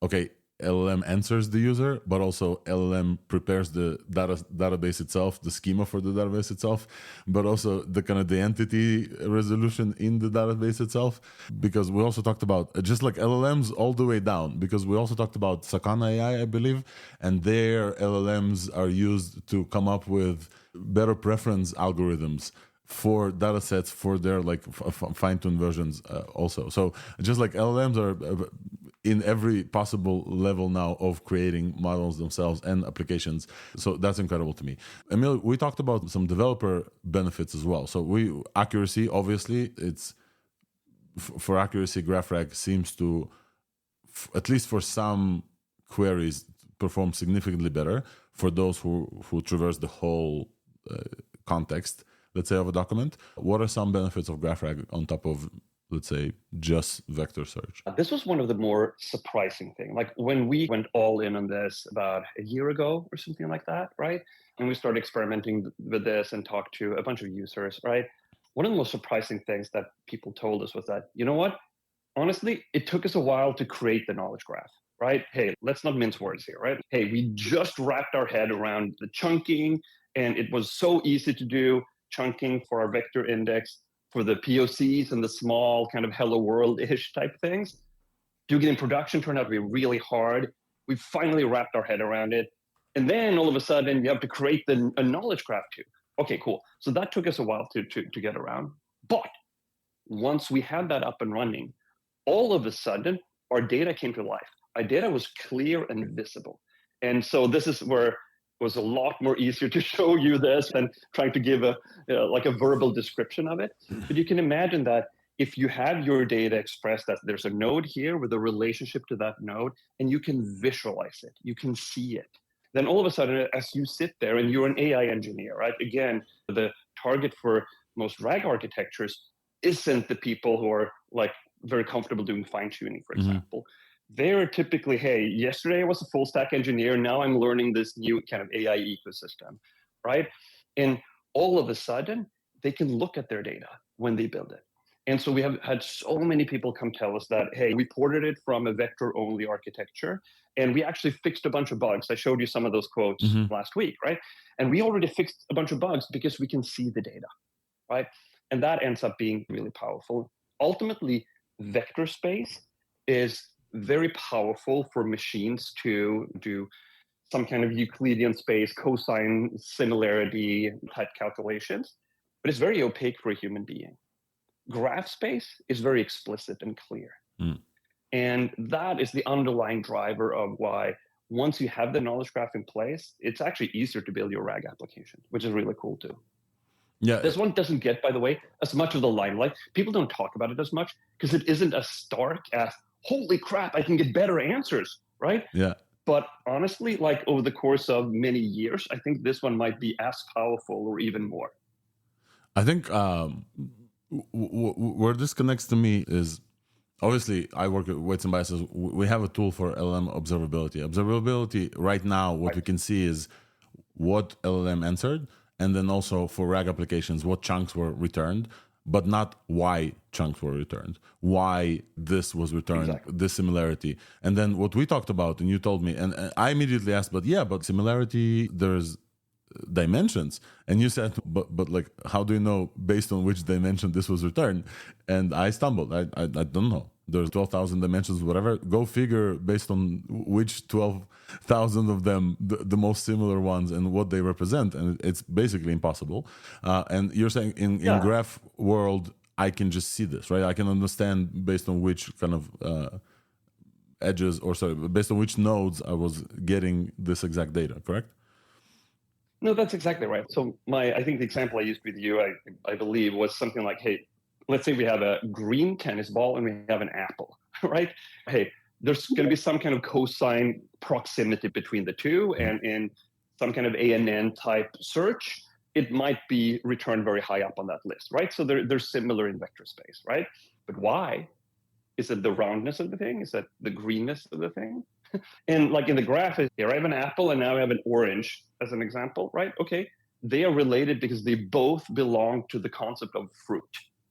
A: okay, LLM answers the user, but also LLM prepares the database itself, the schema for the database itself, but also the kind of the entity resolution in the database itself. Because we also talked about just like LLMs all the way down, because we also talked about KyutAI, I believe, and their LLMs are used to come up with better preference algorithms for data sets for their like fine-tuned versions also. So just like LLMs are in every possible level now of creating models themselves and applications. So that's incredible to me. Emil, we talked about some developer benefits as well. So accuracy, obviously, it's for accuracy, GraphRag seems to, at least for some queries, perform significantly better for those who traverse the whole context, let's say, of a document. What are some benefits of GraphRag on top of, let's say, just vector search?
F: This was one of the more surprising things. Like when we went all in on this about a year ago or something like that, right? And we started experimenting with this and talked to a bunch of users, right? One of the most surprising things that people told us was that, you know what? Honestly, it took us a while to create the knowledge graph, right? Hey, let's not mince words here, right? Hey, we just wrapped our head around the chunking, and it was so easy to do chunking for our vector index, for the POCs and the small kind of hello world-ish type things. Doing it in production turned out to be really hard. We finally wrapped our head around it. And then all of a sudden you have to create a knowledge graph too. Okay, cool. So that took us a while to get around. But once we had that up and running, all of a sudden our data came to life. Our data was clear and visible. And so this is where was a lot more easier to show you this than trying to give a verbal description of it. But you can imagine that if you have your data expressed that there's a node here with a relationship to that node, and you can visualize it, you can see it, then all of a sudden, as you sit there and you're an AI engineer, right? Again, the target for most RAG architectures isn't the people who are like very comfortable doing fine tuning, for example. They're typically, hey, yesterday I was a full stack engineer. Now I'm learning this new kind of AI ecosystem, right? And all of a sudden, they can look at their data when they build it. And so we have had so many people come tell us that, hey, we ported it from a vector-only architecture, and we actually fixed a bunch of bugs. I showed you some of those quotes last week, right? And we already fixed a bunch of bugs because we can see the data, right? And that ends up being really powerful. Ultimately, vector space is very powerful for machines to do some kind of Euclidean space, cosine similarity type calculations, but it's very opaque for a human being. Graph space is very explicit and clear. And that is the underlying driver of why once you have the knowledge graph in place, it's actually easier to build your RAG application, which is really cool too. Yeah, this one doesn't get, by the way, as much of the limelight. People don't talk about it as much because it isn't as stark as, holy crap, I can get better answers, right? Yeah. But honestly, like over the course of many years, I think this one might be as powerful or even more.
A: I think where this connects to me is, obviously, I work at Weights and Biases. We have a tool for LLM observability. Observability right now, what we can see is what LLM answered, and then also for RAG applications, what chunks were returned, but not why chunks were returned, why this was returned, this similarity. And then what we talked about, and you told me, and I immediately asked, but similarity, there's dimensions. And you said, but like, how do you know based on which dimension this was returned? And I stumbled. I don't know. There's 12,000 dimensions, whatever. Go figure based on which 12,000 of them, the most similar ones, and what they represent. And it's basically impossible. And you're saying in graph world, I can just see this, right? I can understand based on which kind of based on which nodes I was getting this exact data, correct?
F: No, that's exactly right. So I think the example I used with you, I believe, was something like, hey, let's say we have a green tennis ball and we have an apple, right? Hey, there's going to be some kind of cosine proximity between the two, and in some kind of ANN type search, it might be returned very high up on that list, right? So they're similar in vector space, right? But why? Is it the roundness of the thing? Is that the greenness of the thing? And like in the graph, here I have an apple and now I have an orange as an example, right? Okay, they are related because they both belong to the concept of fruit,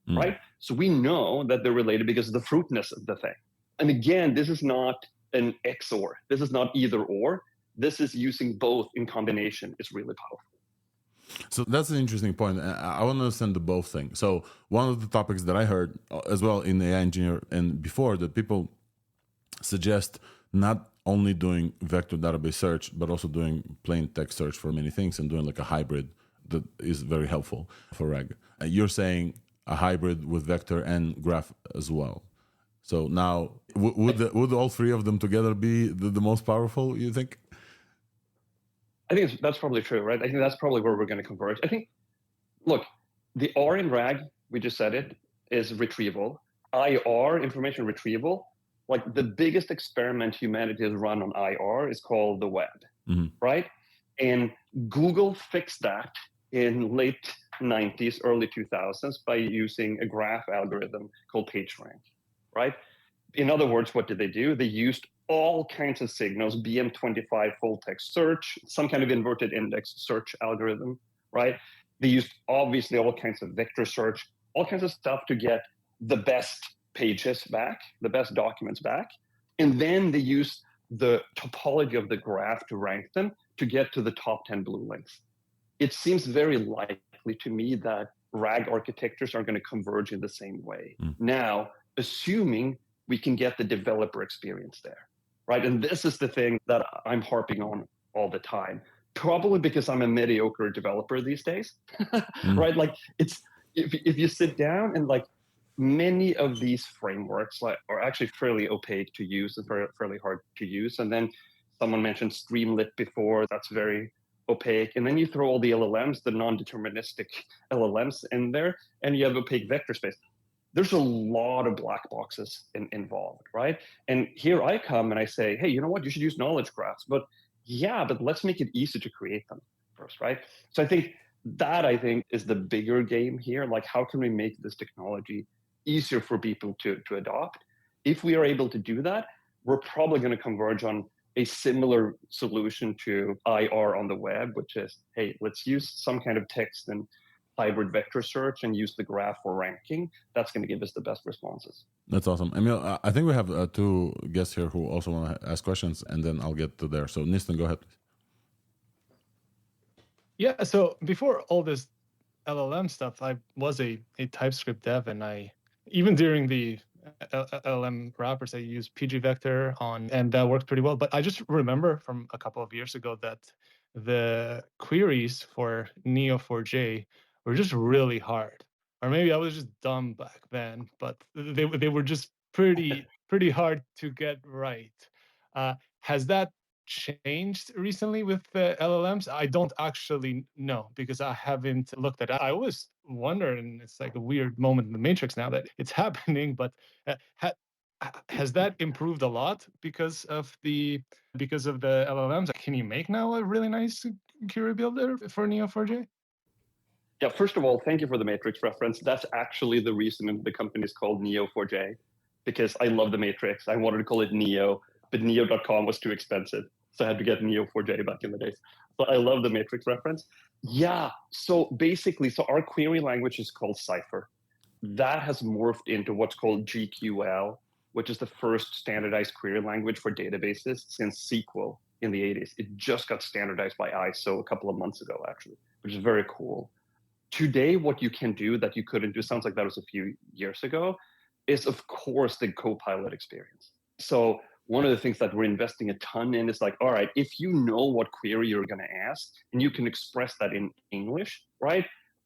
F: right? So we know that they're related because of the fruitness of the thing. And again, this is not an XOR. This is not either or. This is using both in combination. It's really powerful.
A: So that's an interesting point. I want to understand the both thing. So one of the topics that I heard as well in AI Engineer and before, that people suggest not only doing vector database search, but also doing plain text search for many things and doing like a hybrid that is very helpful for RAG. You're saying a hybrid with vector and graph as well. So now, would all three of them together be the most powerful, you think?
F: I think that's probably true, right? I think that's probably where we're going to converge. I think, look, the R in RAG, we just said it, is retrieval. IR, information retrieval, like the biggest experiment humanity has run on IR is called the web, right? And Google fixed that in late 90s, early 2000s by using a graph algorithm called PageRank, right? In other words, what did they do? They used all kinds of signals, BM25 full text search, some kind of inverted index search algorithm, right? They used obviously all kinds of vector search, all kinds of stuff to get the best pages back, the best documents back. And then they used the topology of the graph to rank them to get to the top 10 blue links. It seems very likely to me that RAG architectures are going to converge in the same way. Now, assuming we can get the developer experience there, right? And this is the thing that I'm harping on all the time, probably because I'm a mediocre developer these days, right? Like it's, if you sit down and like many of these frameworks like are actually fairly opaque to use and fairly hard to use. And then someone mentioned Streamlit before, that's very opaque. And then you throw all the LLMs, the non-deterministic LLMs in there, and you have opaque vector space. There's a lot of black boxes involved, right? And here I come and I say, hey, you know what? You should use knowledge graphs. But yeah, but let's make it easy to create them first, right? So I think is the bigger game here. Like, how can we make this technology easier for people to adopt? If we are able to do that, we're probably going to converge on a similar solution to IR on the web, which is, hey, let's use some kind of text and hybrid vector search and use the graph for ranking. That's going to give us the best responses.
A: That's awesome. Emil, I think we have two guests here who also want to ask questions, and then I'll get to there. So Nistan, go ahead, please.
B: Yeah, so before all this LLM stuff, I was a TypeScript dev, and I, even during the LLM wrappers, I used PG Vector on, and that worked pretty well. But I just remember from a couple of years ago that the queries for Neo4j were just really hard. Or maybe I was just dumb back then, but they were just pretty hard to get right. Has that changed recently with the LLMs? I don't actually know because I haven't looked at it. I always wonder, and it's like a weird moment in the matrix now that it's happening, but has that improved a lot because of the LLMs? Can you make now a really nice query builder for Neo4j?
F: Yeah, first of all, thank you for the matrix reference. That's actually the reason the company is called Neo4j, because I love the matrix. I wanted to call it Neo, but Neo.com was too expensive. So I had to get Neo4j back in the days. But I love the matrix reference. Yeah, so basically, our query language is called Cypher. That has morphed into what's called GQL, which is the first standardized query language for databases since SQL in the 80s. It just got standardized by ISO a couple of months ago, actually, which is very cool. Today, what you can do that you couldn't do, sounds like that was a few years ago, is of course the Copilot experience. So one of the things that we're investing a ton in is like, all right, if you know what query you're going to ask and you can express that in English, right?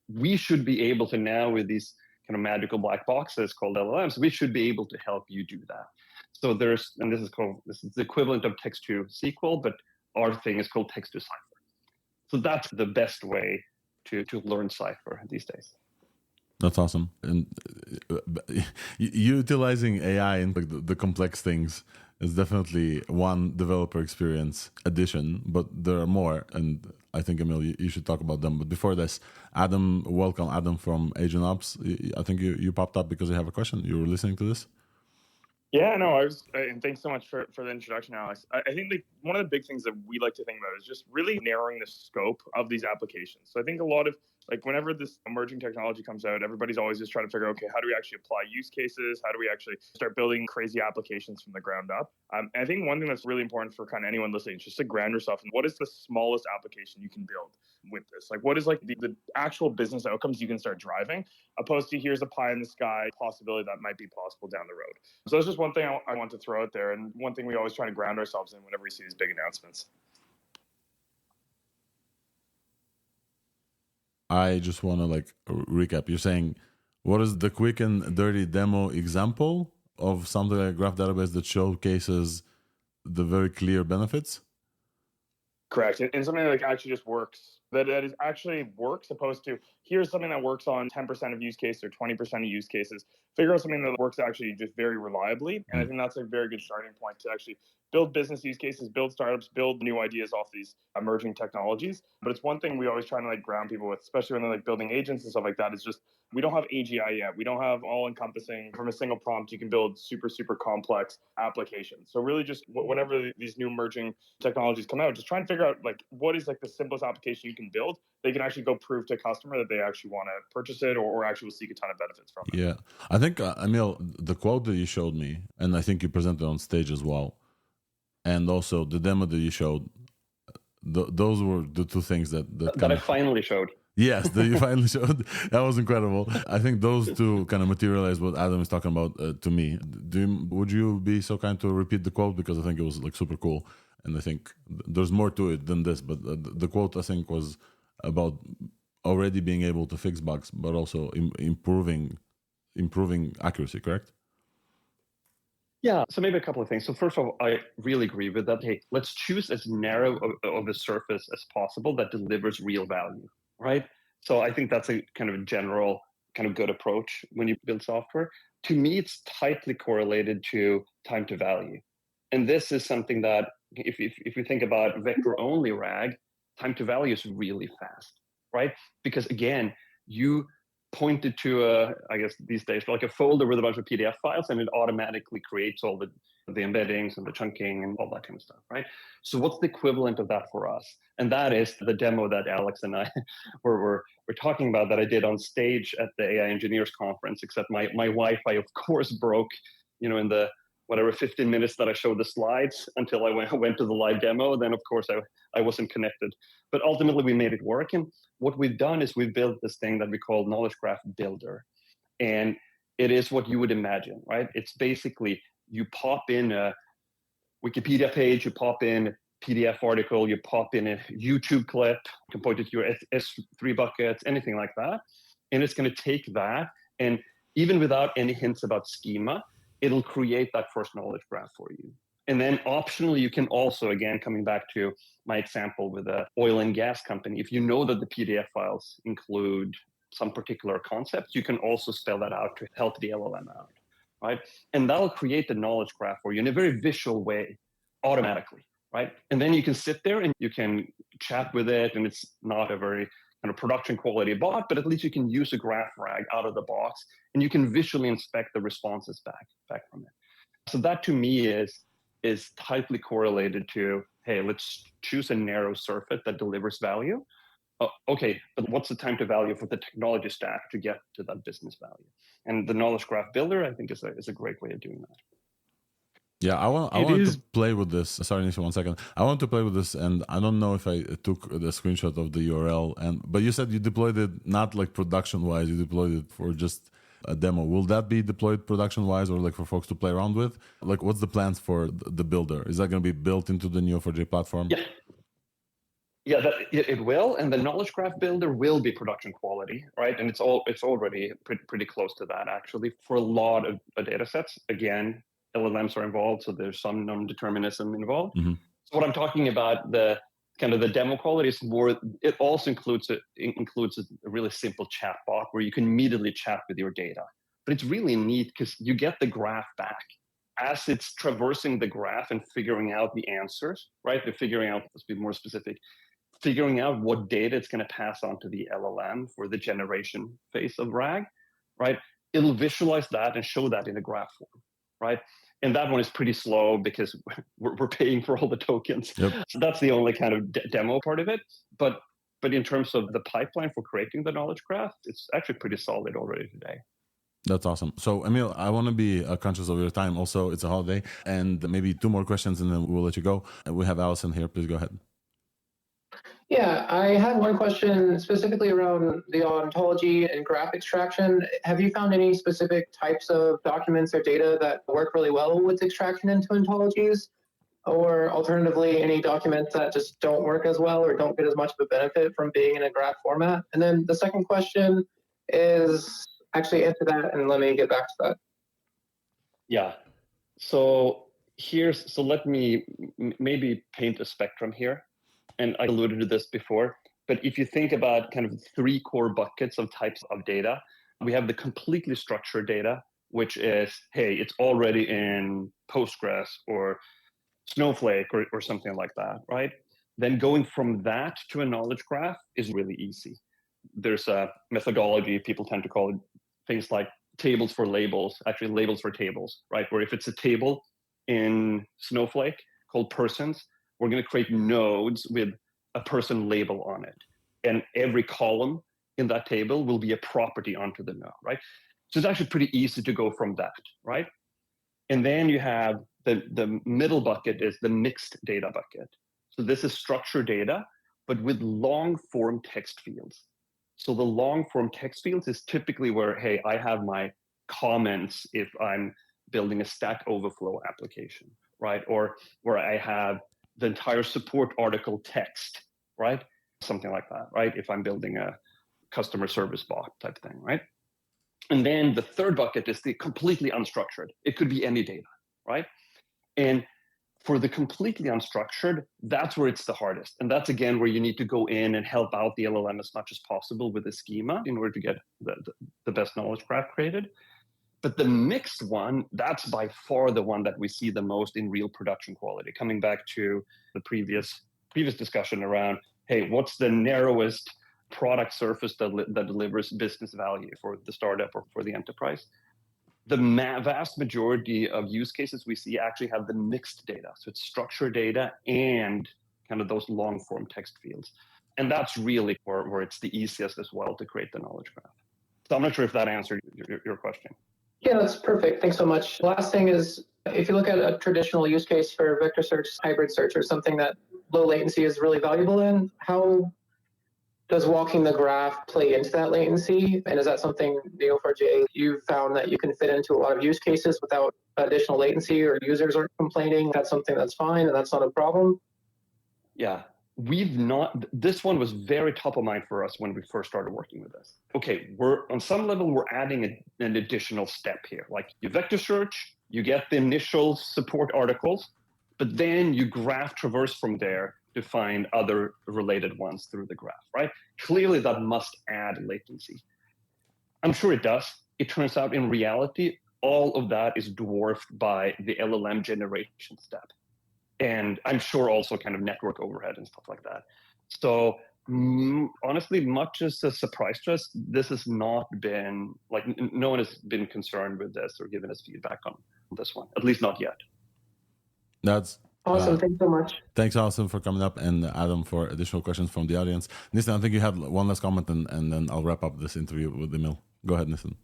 F: We should be able to now, with these kind of magical black boxes called LLMs, we should be able to help you do that. So this is the equivalent of text to SQL, but our thing is called text to Cypher. So that's the best way to learn Cypher these days.
A: That's awesome. And utilizing AI in the complex things is definitely one developer experience addition, but there are more. And I think, Emil, you should talk about them. But before this, Adam, welcome. Adam from Agent Ops. I think you popped up because you have a question. You were listening to this?
I: Yeah, no, and thanks so much for the introduction, Alex. I think one of the big things that we like to think about is just really narrowing the scope of these applications. So I think a lot of Like whenever this emerging technology comes out, everybody's always just trying to figure out, okay, how do we actually apply use cases? How do we actually start building crazy applications from the ground up? And I think one thing that's really important for kind of anyone listening is just to ground yourself in what is the smallest application you can build with this? Like what is like the actual business outcomes you can start driving, opposed to here's a pie in the sky possibility that might be possible down the road. So that's just one thing I want to throw out there, and one thing we always try to ground ourselves in whenever we see these big announcements.
A: I just want to recap. You're saying, what is the quick and dirty demo example of something like a graph database that showcases the very clear benefits?
I: Correct. And something that actually just works, that is actually works, opposed to here's something that works on 10% of use cases or 20% of use cases. Figure out something that works actually just very reliably. And I think that's a very good starting point to actually build business use cases, build startups, build new ideas off these emerging technologies. But it's one thing we always try to ground people with, especially when they're building agents and stuff like that, is just we don't have AGI yet. We don't have all encompassing from a single prompt. You can build super, super complex applications. So really just whenever these new emerging technologies come out, just try and figure out what is the simplest application you can build. They can actually go prove to a customer that they actually want to purchase it or actually will seek a ton of benefits from it.
A: Yeah. I think, Emil, the quote that you showed me, and I think you presented on stage as well, and also the demo that you showed, those were the two things that
F: I finally showed.
A: Yes, that you finally showed. That was incredible. I think those two kind of materialize what Adam is talking about to me. Would you be so kind to repeat the quote, because I think it was super cool, and I think there's more to it than this. But the quote I think was about already being able to fix bugs, but also improving accuracy. Correct?
F: Yeah, so maybe a couple of things. So first of all, I really agree with that. Hey, let's choose as narrow of a surface as possible that delivers real value, right? So I think that's a kind of general, kind of good approach when you build software. To me, it's tightly correlated to time to value. And this is something that if you think about vector-only RAG, time to value is really fast, right? Because again, you pointed to I guess these days, a folder with a bunch of PDF files, and it automatically creates all the embeddings and the chunking and all that kind of stuff, right? So what's the equivalent of that for us? And that is the demo that Alex and I were talking about that I did on stage at the AI Engineers Conference, except my Wi-Fi, of course, broke, in the 15 minutes that I showed the slides until I went to the live demo. Then, of course, I wasn't connected. But ultimately, we made it work. And what we've done is we've built this thing that we call Knowledge Graph Builder. And it is what you would imagine, right? It's basically you pop in a Wikipedia page, you pop in a PDF article, you pop in a YouTube clip, you can point it to your S3 buckets, anything like that. And it's going to take that, and even without any hints about schema, it'll create that first knowledge graph for you. And then optionally, you can also, again, coming back to my example with an oil and gas company, if you know that the PDF files include some particular concept, you can also spell that out to help the LLM out, right? And that'll create the knowledge graph for you in a very visual way, automatically, right? And then you can sit there and you can chat with it, and it's not a very kind of production quality bot, but at least you can use a GraphRag out of the box, and you can visually inspect the responses back from it. So that to me is tightly correlated to, hey, let's choose a narrow surface that delivers value. Okay, but what's the time to value for the technology stack to get to that business value? And the Knowledge Graph Builder, I think, is a great way of doing that.
A: Yeah, I want to play with this. Sorry, Nisha, 1 second. I want to play with this, and I don't know if I took the screenshot of the URL. But you said you deployed it not production-wise. You deployed it for just a demo. Will that be deployed production-wise, or for folks to play around with? What's the plans for the builder? Is that going to be built into the Neo4j platform?
F: Yeah, it will, and the Knowledge Graph Builder will be production quality, right? And it's already pretty close to that, actually, for a lot of data sets. Again, LLMs are involved, so there's some non-determinism involved. Mm-hmm. So what I'm talking about, the demo quality is more. It also includes a really simple chat bot where you can immediately chat with your data. But it's really neat because you get the graph back as it's traversing the graph and figuring out the answers, right? They're figuring out, let's be more specific, figuring out what data it's going to pass on to the LLM for the generation phase of RAG, right? It'll visualize that and show that in a graph form, right? And that one is pretty slow because we're paying for all the tokens. Yep. So that's the only kind of demo part of it. But But in terms of the pipeline for creating the knowledge graph, it's actually pretty solid already today.
A: That's awesome. So, Emil, I want to be conscious of your time. Also, it's a holiday. And maybe 2 more questions, and then we'll let you go. We have Allison here. Please go ahead.
J: Yeah, I had one question specifically around the ontology and graph extraction. Have you found any specific types of documents or data that work really well with extraction into ontologies? Or alternatively, any documents that just don't work as well or don't get as much of a benefit from being in a graph format? And then the second question is, actually answer that and let me get back to that.
F: Yeah. So let me maybe paint a spectrum here. And I alluded to this before, but if you think about kind of 3 core buckets of types of data, we have the completely structured data, which is, hey, it's already in Postgres or Snowflake or something like that, right? Then going from that to a knowledge graph is really easy. There's a methodology, people tend to call it things like tables for labels, actually labels for tables, right? Where if it's a table in Snowflake called persons, we're going to create nodes with a person label on it. And every column in that table will be a property onto the node, right? So it's actually pretty easy to go from that, right? And then you have the middle bucket is the mixed data bucket. So this is structured data, but with long form text fields. So the long form text fields is typically where, hey, I have my comments if I'm building a Stack Overflow application, right? Or where I have the entire support article text, right? Something like that, right? If I'm building a customer service bot type thing, right? And then the third bucket is the completely unstructured. It could be any data, right? And for the completely unstructured, that's where it's the hardest. And that's, again, where you need to go in and help out the LLM as much as possible with the schema in order to get the best knowledge graph created. But the mixed one, that's by far the one that we see the most in real production quality. Coming back to the previous discussion around, hey, what's the narrowest product surface that delivers business value for the startup or for the enterprise? The vast majority of use cases we see actually have the mixed data. So it's structured data and kind of those long form text fields. And that's really where it's the easiest as well to create the knowledge graph. So I'm not sure if that answered your question.
J: Yeah, that's perfect. Thanks so much. Last thing is, if you look at a traditional use case for vector search, hybrid search, or something that low latency is really valuable in, how does walking the graph play into that latency? And is that something, Neo4j, you've found that you can fit into a lot of use cases without additional latency, or users aren't complaining? That's something that's fine and that's not a problem?
F: Yeah. This one was very top of mind for us when we first started working with this. Okay, on some level, we're adding an additional step here. Like you vector search, you get the initial support articles, but then you graph traverse from there to find other related ones through the graph, right? Clearly that must add latency. I'm sure it does. It turns out in reality, all of that is dwarfed by the LLM generation step. And I'm sure also kind of network overhead and stuff like that. So honestly, much as a surprise to us, this has not been, like, no one has been concerned with this or given us feedback on this one, at least not yet.
A: That's
J: awesome. Thanks so much.
A: Thanks, Allison, for coming up, and Adam for additional questions from the audience. Nissen, I think you had one last comment, and then I'll wrap up this interview with Emil. Go ahead, Nissen.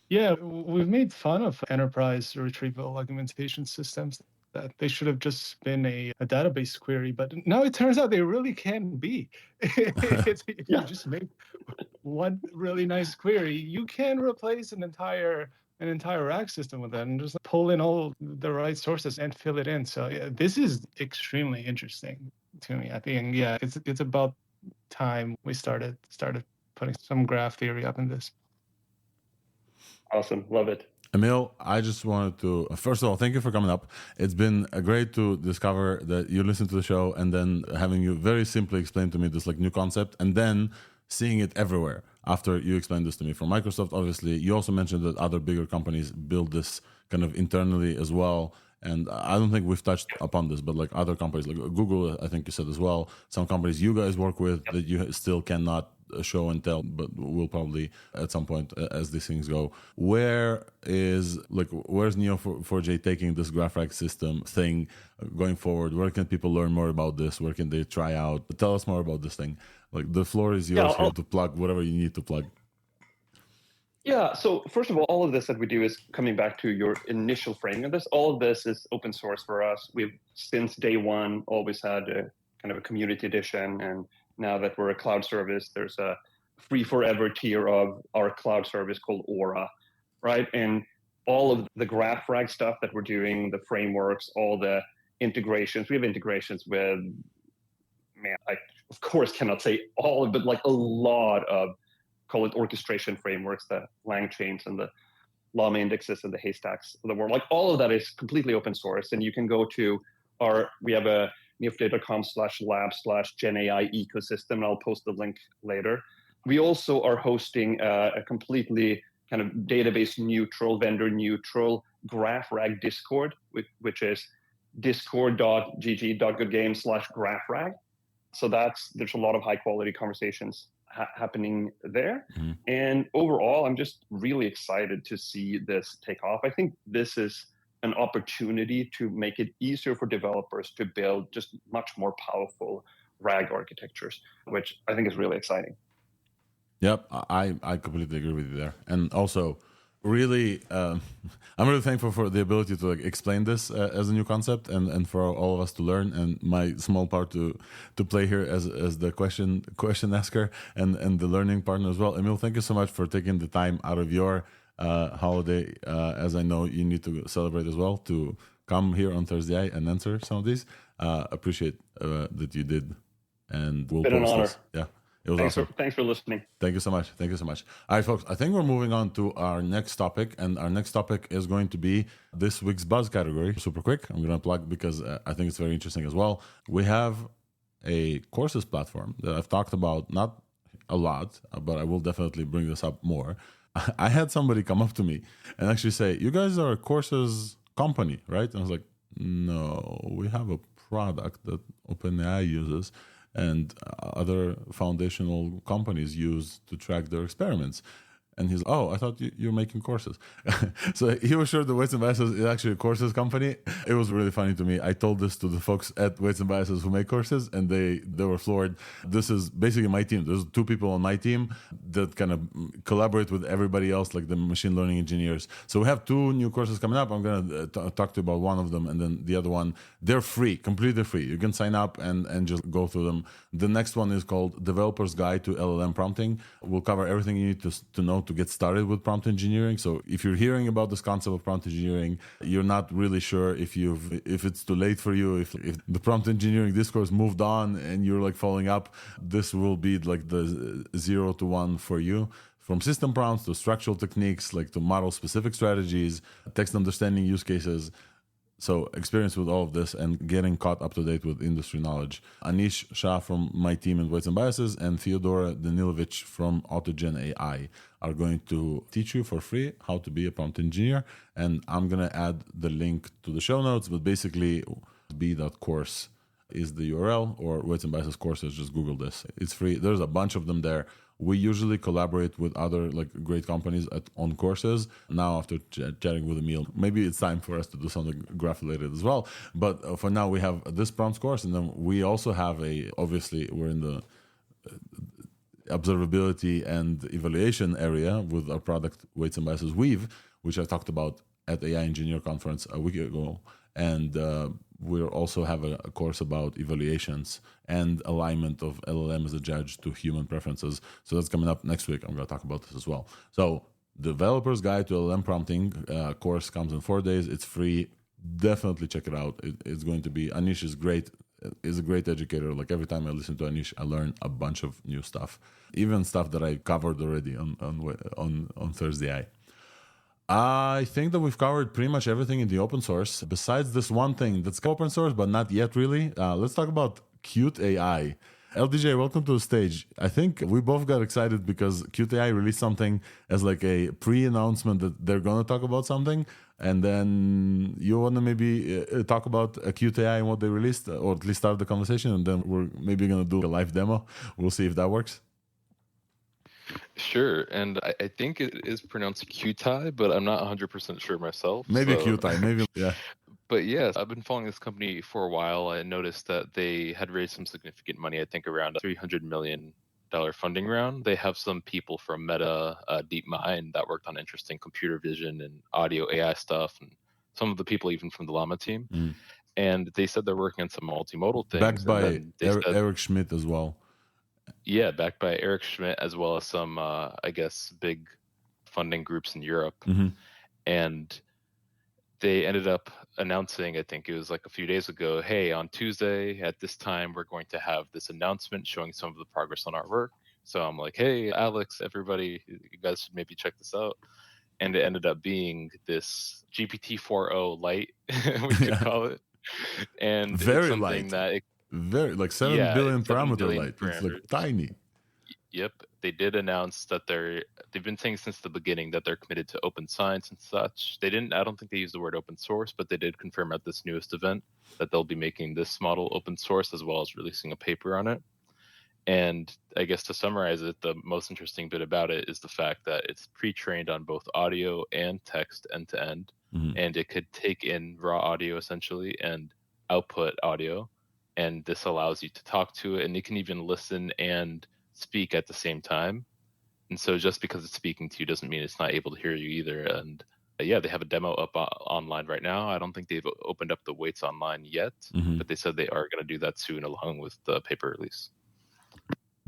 B: Yeah, we've made fun of enterprise retrieval augmentation systems, that they should have just been a database query, but now it turns out they really can be. If you just make one really nice query, you can replace an entire RAG system with that and just pull in all the right sources and fill it in. So yeah, this is extremely interesting to me. I think, yeah, it's about time we started putting some graph theory up in this.
F: Awesome. Love it.
A: Emil, I just wanted to, first of all, thank you for coming up. It's been great to discover that you listen to the show and then having you very simply explain to me this like new concept and then seeing it everywhere after you explained this to me. From Microsoft, obviously, you also mentioned that other bigger companies build this kind of internally as well. And I don't think we've touched upon this, but like other companies, like Google, I think you said as well, some companies you guys work with that you still cannot show and tell, but we'll probably at some point as these things go. Where's Neo4j taking this GraphRag system thing going forward? Where can people learn more about this? Where can they try out? Tell us more about this thing. Like, the floor is yours here to plug whatever you need to plug.
F: Yeah, so first of all of this that we do is coming back to your initial framing of this. All of this is open source for us. We've, since day one, always had a kind of a community edition. And now that we're a cloud service, there's a free forever tier of our cloud service called Aura, right? And all of the GraphRag stuff that we're doing, the frameworks, all the integrations. We have integrations with, I of course cannot say all of it, but like a lot of, call it orchestration frameworks, the LangChains and the llama indexes and the haystacks of the world. Like, all of that is completely open source. And you can go to we have a neofdata.com/lab/GenAI ecosystem, and I'll post the link later. We also are hosting a completely kind of database neutral, vendor neutral GraphRag Discord, which is discord.gg.goodgames/GraphRag. So there's a lot of high quality conversations happening there. Mm-hmm. And overall, I'm just really excited to see this take off. I think this is an opportunity to make it easier for developers to build just much more powerful RAG architectures, which I think is really exciting.
A: Yep, I completely agree with you there. And also, really, I'm really thankful for the ability to explain this as a new concept and for all of us to learn, and my small part to play here as the question asker and the learning partner as well. Emil, thank you so much for taking the time out of your holiday, as I know you need to celebrate as well, to come here on ThursdAI and answer some of these. Appreciate that you did, and we'll
F: post an honor.
A: This. Yeah. It was awesome.
F: Thanks for listening.
A: Thank you so much. Thank you so much. All right, folks, I think we're moving on to our next topic, and our next topic is going to be this week's Buzz category. Super quick. I'm going to plug because I think it's very interesting as well. We have a courses platform that I've talked about, not a lot, but I will definitely bring this up more. I had somebody come up to me and actually say, "You guys are a courses company, right?" And I was like, "No, we have a product that OpenAI uses and other foundational companies use to track their experiments." And he's, "Oh, I thought you're making courses." So he was sure the Weights and Biases is actually a courses company. It was really funny to me. I told this to the folks at Weights and Biases who make courses, and they were floored. This is basically my team. There's 2 people on my team that kind of collaborate with everybody else, like the machine learning engineers. So we have 2 new courses coming up. I'm going to talk to you about one of them, and then the other one, they're free, completely free. You can sign up and just go through them. The next one is called Developer's Guide to LLM Prompting. We'll cover everything you need to know to get started with prompt engineering. So if you're hearing about this concept of prompt engineering, you're not really sure if it's too late for you, if the prompt engineering discourse moved on and you're like following up, this will be like the 0 to 1 for you. From system prompts to structural techniques, like to model specific strategies, text understanding use cases. So experience with all of this and getting caught up to date with industry knowledge. Anish Shah from my team in Weights and Biases and Theodora Danilovich from AutoGenAI are going to teach you for free how to be a prompt engineer. And I'm going to add the link to the show notes, but basically b.course is the URL, or Weights and Biases courses. Just Google this. It's free. There's a bunch of them there. We usually collaborate with other like great companies on courses. Now, after chatting with Emil, maybe it's time for us to do something graph related as well. But for now, we have this prompts course, and then we also have obviously we're in the observability and evaluation area with our product Weights and Biases Weave, which I talked about at AI Engineer Conference a week ago. And we also have a course about evaluations and alignment of LLM as a judge to human preferences. So that's coming up next week. I'm going to talk about this as well. So Developer's Guide to LLM Prompting course comes in 4 days. It's free. Definitely check it out. It's going to be, Anish is great. Is a great educator. Like every time I listen to Anish, I learn a bunch of new stuff, even stuff that I covered already on ThursdAI. I think that we've covered pretty much everything in the open source, besides this one thing that's open source, but not yet really. Let's talk about KyutAI. LDJ, welcome to the stage. I think we both got excited because KyutAI released something as like a pre-announcement that they're going to talk about something. And then you want to maybe talk about KyutAI and what they released, or at least start the conversation. And then we're maybe going to do a live demo. We'll see if that works.
K: Sure, and I think it is pronounced QTI, but I'm not 100% sure myself.
A: Maybe
K: so-
A: QTI, maybe, yeah.
K: But yes, I've been following this company for a while. I noticed that they had raised some significant money, I think around $300 million funding round. They have some people from Meta, DeepMind that worked on interesting computer vision and audio AI stuff, and some of the people even from the Llama team.
A: Mm.
K: And they said they're working on some multimodal things.
A: Backed by
K: and then they said,
A: Eric Schmidt as well.
K: yeah, backed by Eric Schmidt as well as some, I guess, big funding groups in Europe.
A: Mm-hmm.
K: And they ended up announcing, I think it was like a few days ago, hey, on Tuesday at this time, we're going to have this announcement showing some of the progress on our work. So I'm like, hey, Alex, everybody, you guys should maybe check this out. And it ended up being this GPT-4o Lite, we could call it. And
A: very
K: it's something
A: light.
K: that it,
A: very like 7 billion
K: 7
A: parameter
K: billion
A: light. It's like
K: parameters.
A: tiny.
K: Yep, they did announce that they've been saying since the beginning that they're committed to open science and such. They didn't, I don't think they used the word open source, but they did confirm at this newest event that they'll be making this model open source as well as releasing a paper on it. And I guess to summarize it, the most interesting bit about it is the fact that it's pre-trained on both audio and text end to end, and it could take in raw audio essentially and output audio, and this allows you to talk to it, and it can even listen and speak at the same time. And so just because it's speaking to you doesn't mean it's not able to hear you either. And yeah, they have a demo up online right now. I don't think they've opened up the weights online yet, but they said they are going to do that soon along with the paper release.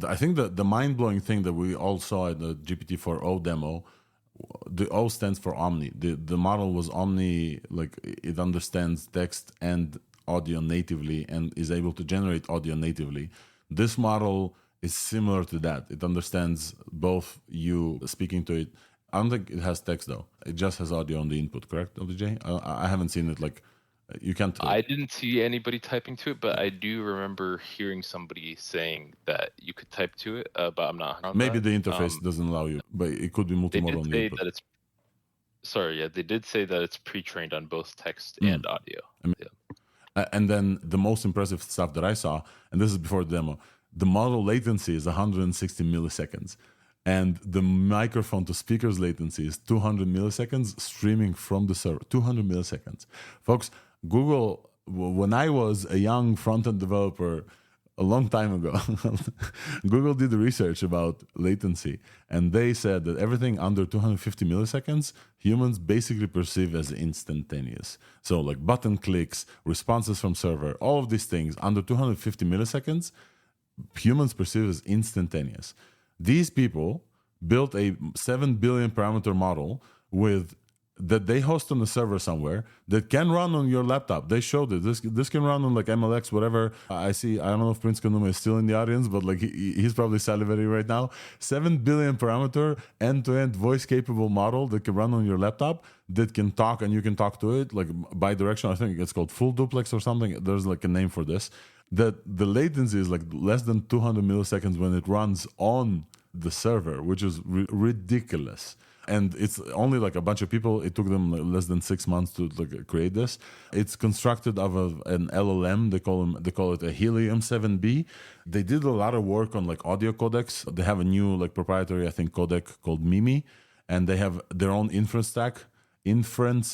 A: I think the mind-blowing thing that we all saw at the GPT-4o demo, the O stands for Omni. The model was Omni, like it understands text and audio natively and is able to generate audio natively. This model is similar to that. It understands both you speaking to it. I don't think it has text though. It just has audio on the input, correct, LDJ? I haven't seen it like... You can't.
K: I didn't see anybody typing to it, but I do remember hearing somebody saying that you could type to it, but I'm not.
A: Maybe the interface doesn't allow you, but it could be multimodal on the input.
K: That it's. Sorry, yeah, they did say that it's pre-trained on both text and audio.
A: And then the most impressive stuff that I saw, and this is before the demo, the model latency is 160 milliseconds. And the microphone to speakers latency is 200 milliseconds streaming from the server. 200 milliseconds. Folks, Google, when I was a young front-end developer a long time ago, Google did the research about latency, and they said that everything under 250 milliseconds, humans basically perceive as instantaneous. So like button clicks, responses from server, all of these things under 250 milliseconds, humans perceive as instantaneous. These people built a 7 billion parameter model that they host on the server somewhere that can run on your laptop. They showed it. This can run on like MLX, whatever. I don't know if Prince Kanuma is still in the audience, but like he's probably salivating right now. 7 billion parameter end-to-end voice-capable model that can run on your laptop that can talk and you can talk to it like bi-directional. I think it's called full duplex or something. There's like a name for this. That the latency is like less than 200 milliseconds when it runs on the server, which is ridiculous. And it's only like a bunch of people. It took them like less than 6 months to like create this. It's constructed of an LLM. They call it a Helium 7B. They did a lot of work on like audio codecs. They have a new like proprietary, I think, codec called Mimi, and they have their own inference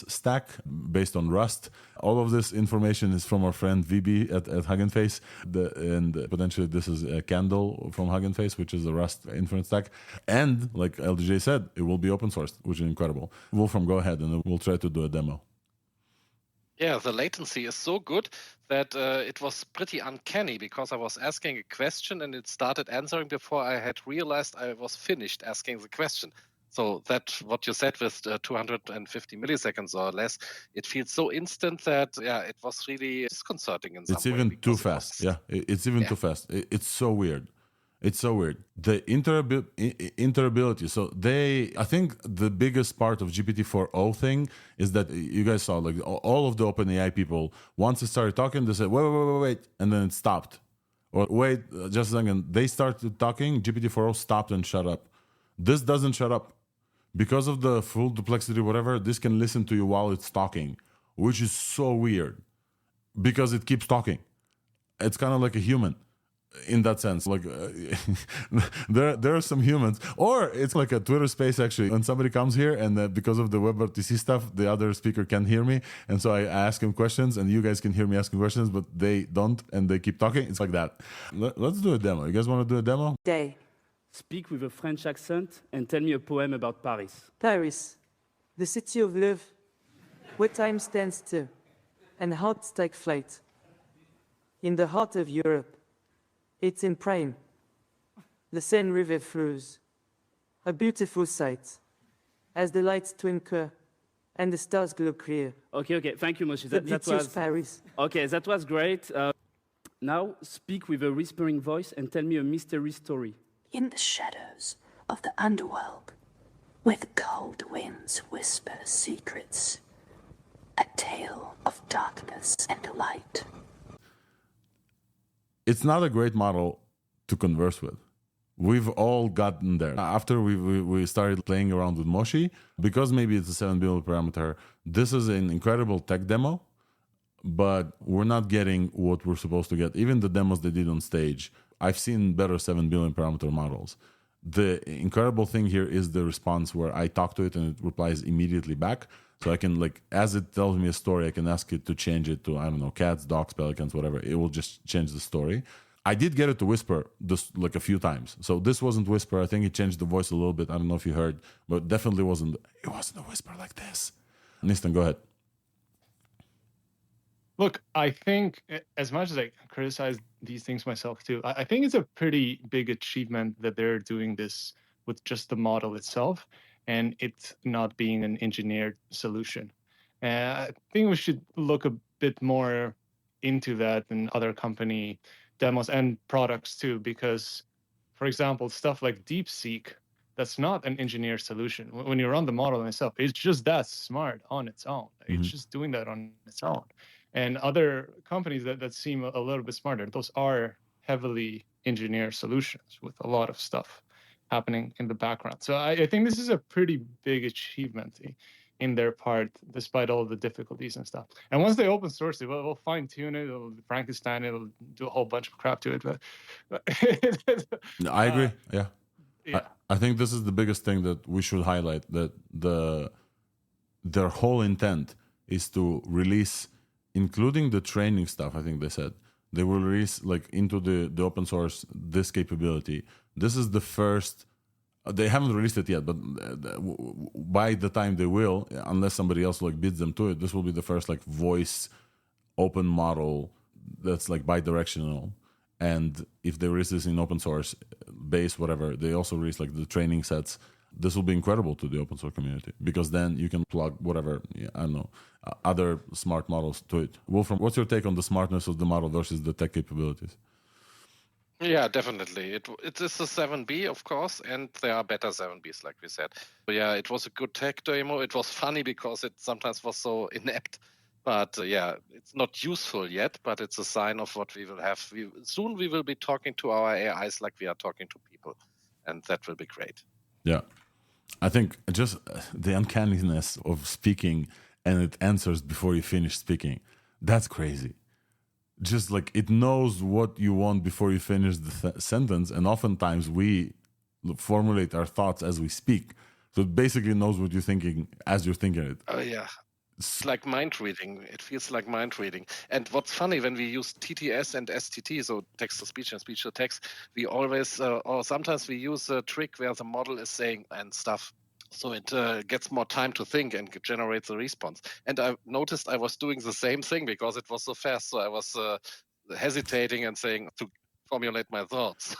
A: stack based on Rust. All of this information is from our friend VB at Hugging Face, and potentially this is a Candle from Hugging Face, which is a Rust inference stack. And like LDJ said, it will be open sourced, which is incredible. Wolfram, go ahead, and we'll try to do a demo.
C: Yeah, the latency is so good that it was pretty uncanny because I was asking a question and it started answering before I had realized I was finished asking the question. So that what you said with 250 milliseconds or less, it feels so instant that it was really disconcerting in some way.
A: It's even too fast. It's even too fast. It's so weird. It's so weird. The interability. So I think the biggest part of GPT-4o thing is that you guys saw like all of the OpenAI people, once it started talking, they said, wait, and then it stopped. Or wait, just a second. They started talking, GPT-4o stopped and shut up. This doesn't shut up. Because of the full duplexity, whatever, this can listen to you while it's talking, which is so weird because it keeps talking. It's kind of like a human. in that sense. Like there are some humans, or it's like a Twitter space actually. When somebody comes here and because of the WebRTC stuff, the other speaker can't hear me, and so I ask him questions, and you guys can hear me asking questions, but they don't, and they keep talking. It's like that. Let's do a demo. You guys want to do a demo?
L: Day. Speak with a French accent and tell me a poem about Paris.
M: Paris, the city of love, where time stands still, and hearts take flight. In the heart of Europe, it's in prime. The Seine River flows, a beautiful sight, as the lights twinkle and the stars glow clear.
L: Okay, thank you, Moshi.
M: The
L: That
M: beauty
L: was
M: of Paris.
L: Okay, that was great. Now speak with a whispering voice and tell me a mystery story.
N: In the shadows of the underworld, where the cold winds whisper secrets, a tale of darkness and light.
A: It's not a great model to converse with. We've all gotten there. After we started playing around with Moshi, because maybe it's a 7 billion parameter, this is an incredible tech demo, but we're not getting what we're supposed to get. Even the demos they did on stage, I've seen better 7 billion parameter models. The incredible thing here is the response where I talk to it and it replies immediately back. So I can, like, as it tells me a story, I can ask it to change it to, I don't know, cats, dogs, pelicans, whatever. It will just change the story. I did get it to whisper this like a few times. So this wasn't whisper. I think it changed the voice a little bit. I don't know if you heard, but definitely it wasn't a whisper like this. Nistan, go ahead.
B: Look, I think as much as I criticize these things myself too, I think it's a pretty big achievement that they're doing this with just the model itself and it not being an engineered solution. I think we should look a bit more into that in other company demos and products too, because, for example, stuff like DeepSeek, that's not an engineered solution. When you run the model in itself, it's just that smart on its own. It's just doing that on its own. And other companies that seem a little bit smarter, those are heavily engineered solutions with a lot of stuff happening in the background. So I think this is a pretty big achievement in their part, despite all the difficulties and stuff. And once they open source it, we'll fine tune it, it'll Frankenstein it, it'll do a whole bunch of crap to it. But
A: I agree. Yeah.
B: Yeah.
A: I think this is the biggest thing that we should highlight, that their whole intent is to release, including the training stuff. I think they said they will release like into the open source this capability. This is the first. They haven't released it yet, but by the time they will, unless somebody else like bids them to it, this will be the first like voice open model that's like bi-directional. And if they release this in open source base, whatever, they also release like the training sets. This will be incredible to the open source community, because then you can plug whatever, I don't know, other smart models to it. Wolfram, what's your take on the smartness of the model versus the tech capabilities?
C: Yeah, definitely. It is a 7B, of course, and there are better 7Bs, like we said. So yeah, it was a good tech demo. It was funny because it sometimes was so inept. But yeah, it's not useful yet, but it's a sign of what we will have. Soon we will be talking to our AIs like we are talking to people, and that will be great.
A: Yeah. I think just the uncanniness of speaking and it answers before you finish speaking, that's crazy. Just like it knows what you want before you finish the sentence, and oftentimes we formulate our thoughts as we speak. So it basically knows what you're thinking as you're thinking it.
C: Oh, yeah. It's like mind reading. It feels like mind reading. And what's funny, when we use TTS and STT, so text to speech and speech to text, we always, or sometimes we use a trick where the model is saying and stuff. So it gets more time to think and generates a response. And I noticed I was doing the same thing because it was so fast. So I was hesitating and saying to formulate my thoughts.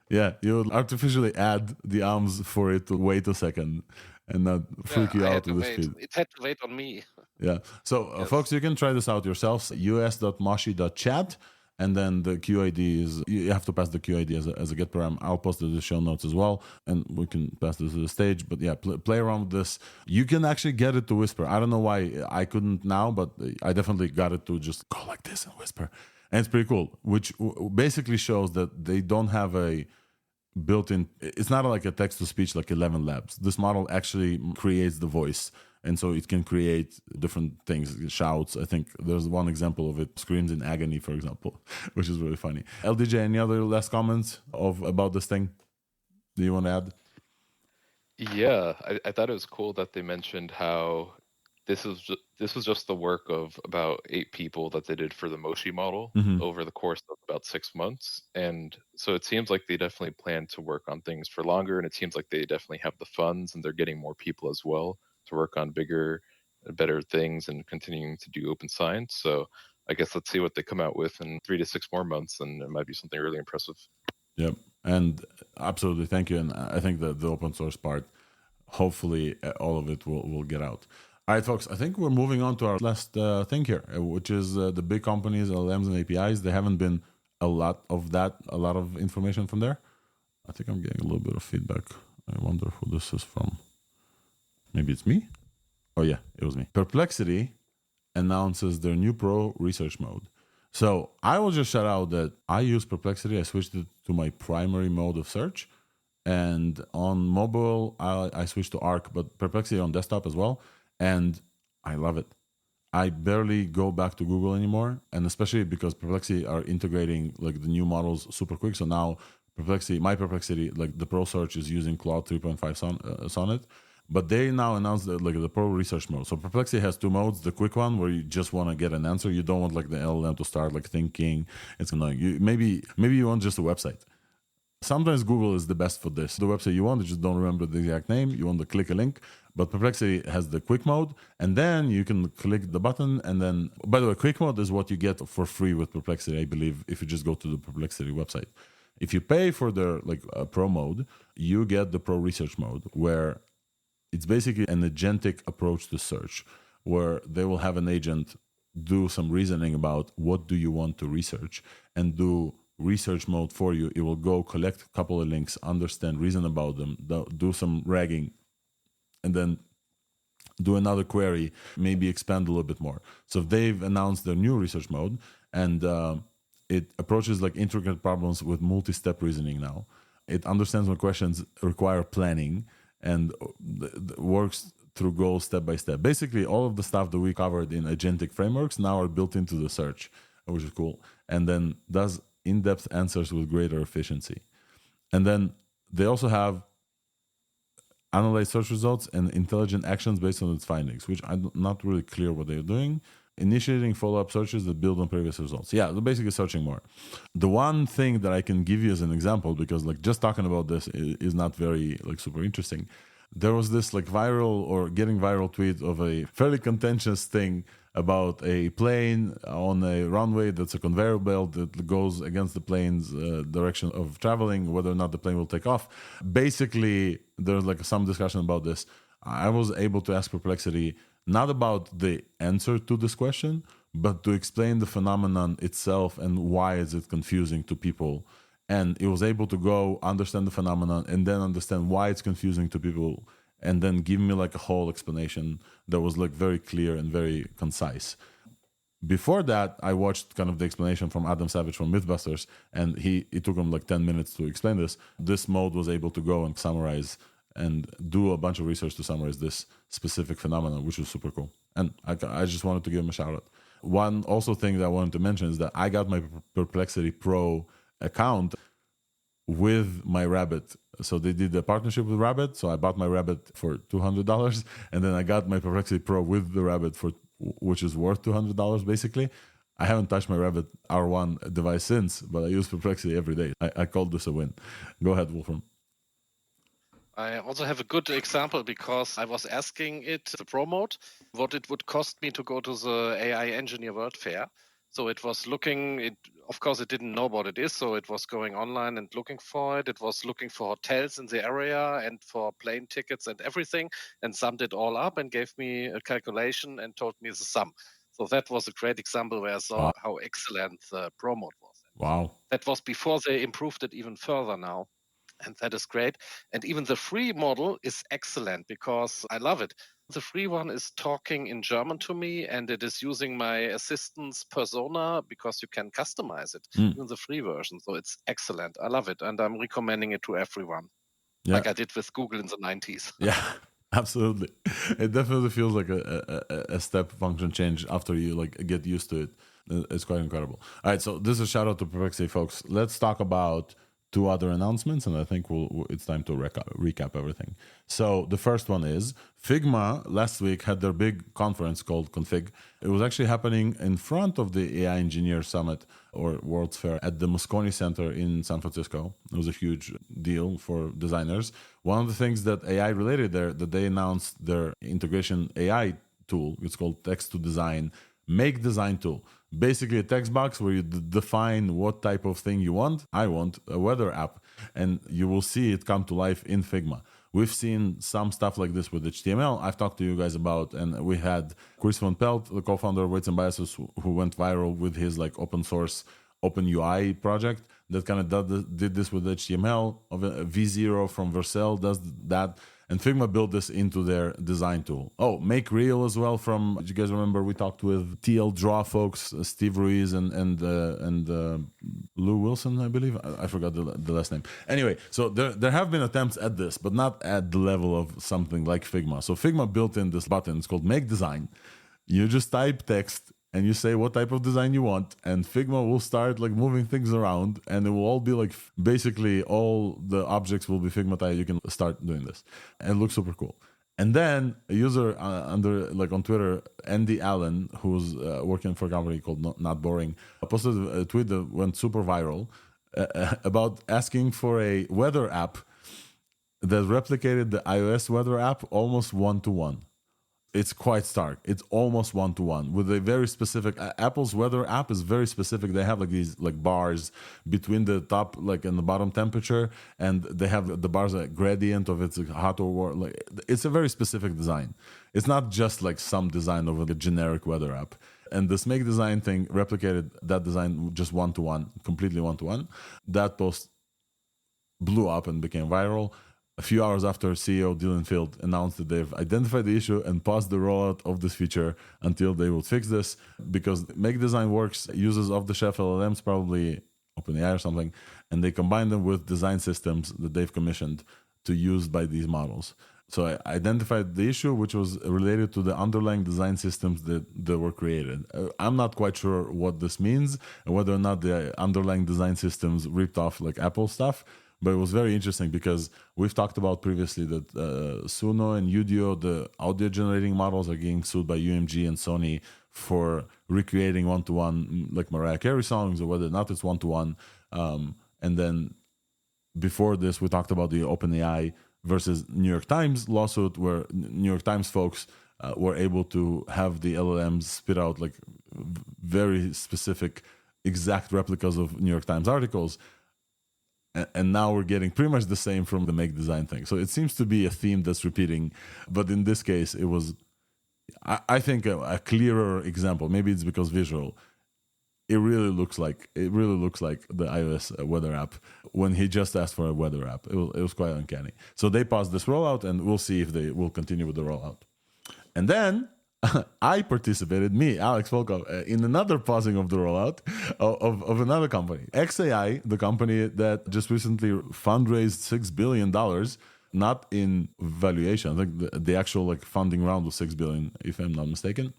A: Yeah, you artificially add the arms for it to wait a second and not freak you out with the speed.
C: It had to wait on me.
A: Yeah. So,
C: Yes.
A: folks, you can try this out yourselves. us.moshi.chat. And then the QID is, you have to pass the QID as a get param. I'll post it in the show notes as well, and we can pass this to the stage. But yeah, play around with this. You can actually get it to whisper. I don't know why I couldn't now, but I definitely got it to just go like this and whisper. And it's pretty cool, which basically shows that they don't have a built-in, it's not like a text-to-speech like 11 Labs. This model actually creates the voice And so it can create different things, shouts. I think there's one example of it, screams in agony, for example, which is really funny. LDJ, any other last comments about this thing? Do you want to add?
K: Yeah, I thought it was cool that they mentioned how this was just the work of about 8 people that they did for the Moshi model over the course of about 6 months. And so it seems like they definitely plan to work on things for longer, and it seems like they definitely have the funds and they're getting more people as well to work on bigger, better things and continuing to do open science. So I guess let's see what they come out with in 3 to 6 more months, and it might be something really impressive.
A: Yep. And absolutely, thank you. And I think that the open source part, hopefully all of it will get out. All right, folks, I think we're moving on to our last thing here, which is the big companies, LLMs and APIs. There haven't been a lot of information from there. I think I'm getting a little bit of feedback. I wonder who this is from. Maybe it's me? Oh, yeah, it was me. Perplexity announces their new Pro research mode. So I will just shout out that I use Perplexity. I switched it to my primary mode of search. And on mobile, I switched to Arc, but Perplexity on desktop as well. And I love it. I barely go back to Google anymore. And especially because Perplexity are integrating like the new models super quick. So now my Perplexity, like the Pro search is using Claude 3.5 Sonnet. But they now announced that, like the Pro research mode. So Perplexity has 2 modes. The quick one where you just want to get an answer. You don't want like the LLM to start like thinking. It's annoying. Maybe you want just a website. Sometimes Google is the best for this. The website you want, you just don't remember the exact name. You want to click a link. But Perplexity has the quick mode. And then you can click the button. And then, by the way, quick mode is what you get for free with Perplexity, I believe, if you just go to the Perplexity website. If you pay for their Pro mode, you get the Pro research mode, where it's basically an agentic approach to search, where they will have an agent do some reasoning about what do you want to research and do research mode for you. It will go collect a couple of links, understand, reason about them, do some ragging, and then do another query, maybe expand a little bit more. So they've announced their new research mode, and it approaches like intricate problems with multi-step reasoning now. It understands when questions require planning and works through goals step by step. Basically, all of the stuff that we covered in agentic frameworks now are built into the search, which is cool. And then does in-depth answers with greater efficiency. And then they also have analyze search results and intelligent actions based on its findings, which I'm not really clear what they're doing. Initiating follow-up searches that build on previous results. Yeah, they're basically searching more. The one thing that I can give you as an example, because like just talking about this is not very like super interesting. There was this like viral or getting viral tweet of a fairly contentious thing about a plane on a runway that's a conveyor belt that goes against the plane's direction of traveling, whether or not the plane will take off. Basically, there's like some discussion about this. I was able to ask Perplexity not about the answer to this question, but to explain the phenomenon itself and why is it confusing to people. And it was able to go understand the phenomenon and then understand why it's confusing to people, and then give me like a whole explanation that was like very clear and very concise. Before that, I watched kind of the explanation from Adam Savage from Mythbusters, and it took him like 10 minutes to explain this. This mode was able to go and summarize and do a bunch of research to summarize this specific phenomenon, which was super cool. And I just wanted to give him a shout out. One also thing that I wanted to mention is that I got my Perplexity Pro account with my Rabbit. So they did a partnership with Rabbit. So I bought my Rabbit for $200, and then I got my Perplexity Pro with the Rabbit which is worth $200 basically. I haven't touched my Rabbit R1 device since, but I use Perplexity every day. I called this a win. Go ahead, Wolfram.
C: I also have a good example because I was asking it, the Pro mode, what it would cost me to go to the AI Engineer World Fair. So it was looking, of course, it didn't know what it is. So it was going online and looking for it. It was looking for hotels in the area and for plane tickets and everything, and summed it all up and gave me a calculation and told me the sum. So that was a great example where I saw how excellent the Pro mode was.
A: Wow.
C: That was before they improved it even further now. And that is great. And even the free model is excellent because I love it. The free one is talking in German to me, and it is using my assistant's persona because you can customize it, even the free version. So it's excellent. I love it. And I'm recommending it to everyone, like I did with Google in the 90s.
A: Yeah, Absolutely. It definitely feels like a step function change after you like get used to it. It's quite incredible. All right, so this is a shout out to Perplexity, folks. Let's talk about two other announcements, and I think it's time to recap everything. So the first one is Figma last week had their big conference called Config. It was actually happening in front of the AI Engineer Summit or World's Fair at the Moscone Center in San Francisco. It was a huge deal for designers. One of the things that AI related there, that they announced their integration AI tool. It's called Text to Design, Make Design Tool. Basically a text box where you define what type of thing you want. I want a weather app, and you will see it come to life in Figma. We've seen some stuff like this with HTML. I've talked to you guys about, and we had Chris von Pelt, the co-founder of Weights and Biases, who went viral with his like open source Open UI project that kind of did this with HTML. V0 from Vercel does that. And Figma built this into their design tool. Oh, Make Real as well from, do you guys remember we talked with TL Draw folks, Steve Ruiz and Lou Wilson, I believe. I forgot the last name. Anyway, so there have been attempts at this, but not at the level of something like Figma. So Figma built in this button. It's called Make Design. You just type text and you say what type of design you want, and Figma will start like moving things around, and it will all be like basically all the objects will be Figmatized. You can start doing this, and it looks super cool. And then a user under like on Twitter, Andy Allen, who's working for a company called Not Boring, posted a tweet that went super viral about asking for a weather app that replicated the iOS weather app almost 1-to-1. It's quite stark. It's almost 1-to-1 with a very specific. Apple's weather app is very specific. They have like these like bars between the top like and the bottom temperature, and they have the bars like gradient of it's hot or warm. Like it's a very specific design. It's not just like some design of a generic weather app. And this Make Design thing replicated that design just 1-to-1, completely 1-to-1. That post blew up and became viral. A few hours after CEO Dylan Field announced that they've identified the issue and paused the rollout of this feature until they will fix this, because Make Design Works uses off-the-shelf LLMs, probably OpenAI or something, and they combine them with design systems that they've commissioned to use by these models. So I identified the issue, which was related to the underlying design systems that were created. I'm not quite sure what this means and whether or not the underlying design systems ripped off like Apple stuff. But it was very interesting because we've talked about previously that Suno and Udio, the audio generating models, are getting sued by UMG and Sony for recreating 1-to-1 like Mariah Carey songs, or whether or not it's 1-to-1. And then before this, we talked about the OpenAI versus New York Times lawsuit, where New York Times folks were able to have the LLMs spit out like very specific, exact replicas of New York Times articles. And now we're getting pretty much the same from the Make Design thing. So it seems to be a theme that's repeating. But in this case, it was, I think, a clearer example. Maybe it's because visual. It really looks like the iOS weather app when he just asked for a weather app. It was quite uncanny. So they paused this rollout, and we'll see if they will continue with the rollout. And then I participated, Alex Volkov, in another pausing of the rollout of another company. XAI, the company that just recently fundraised $6 billion, not in valuation. I think the actual like funding round was $6 billion, if I'm not mistaken.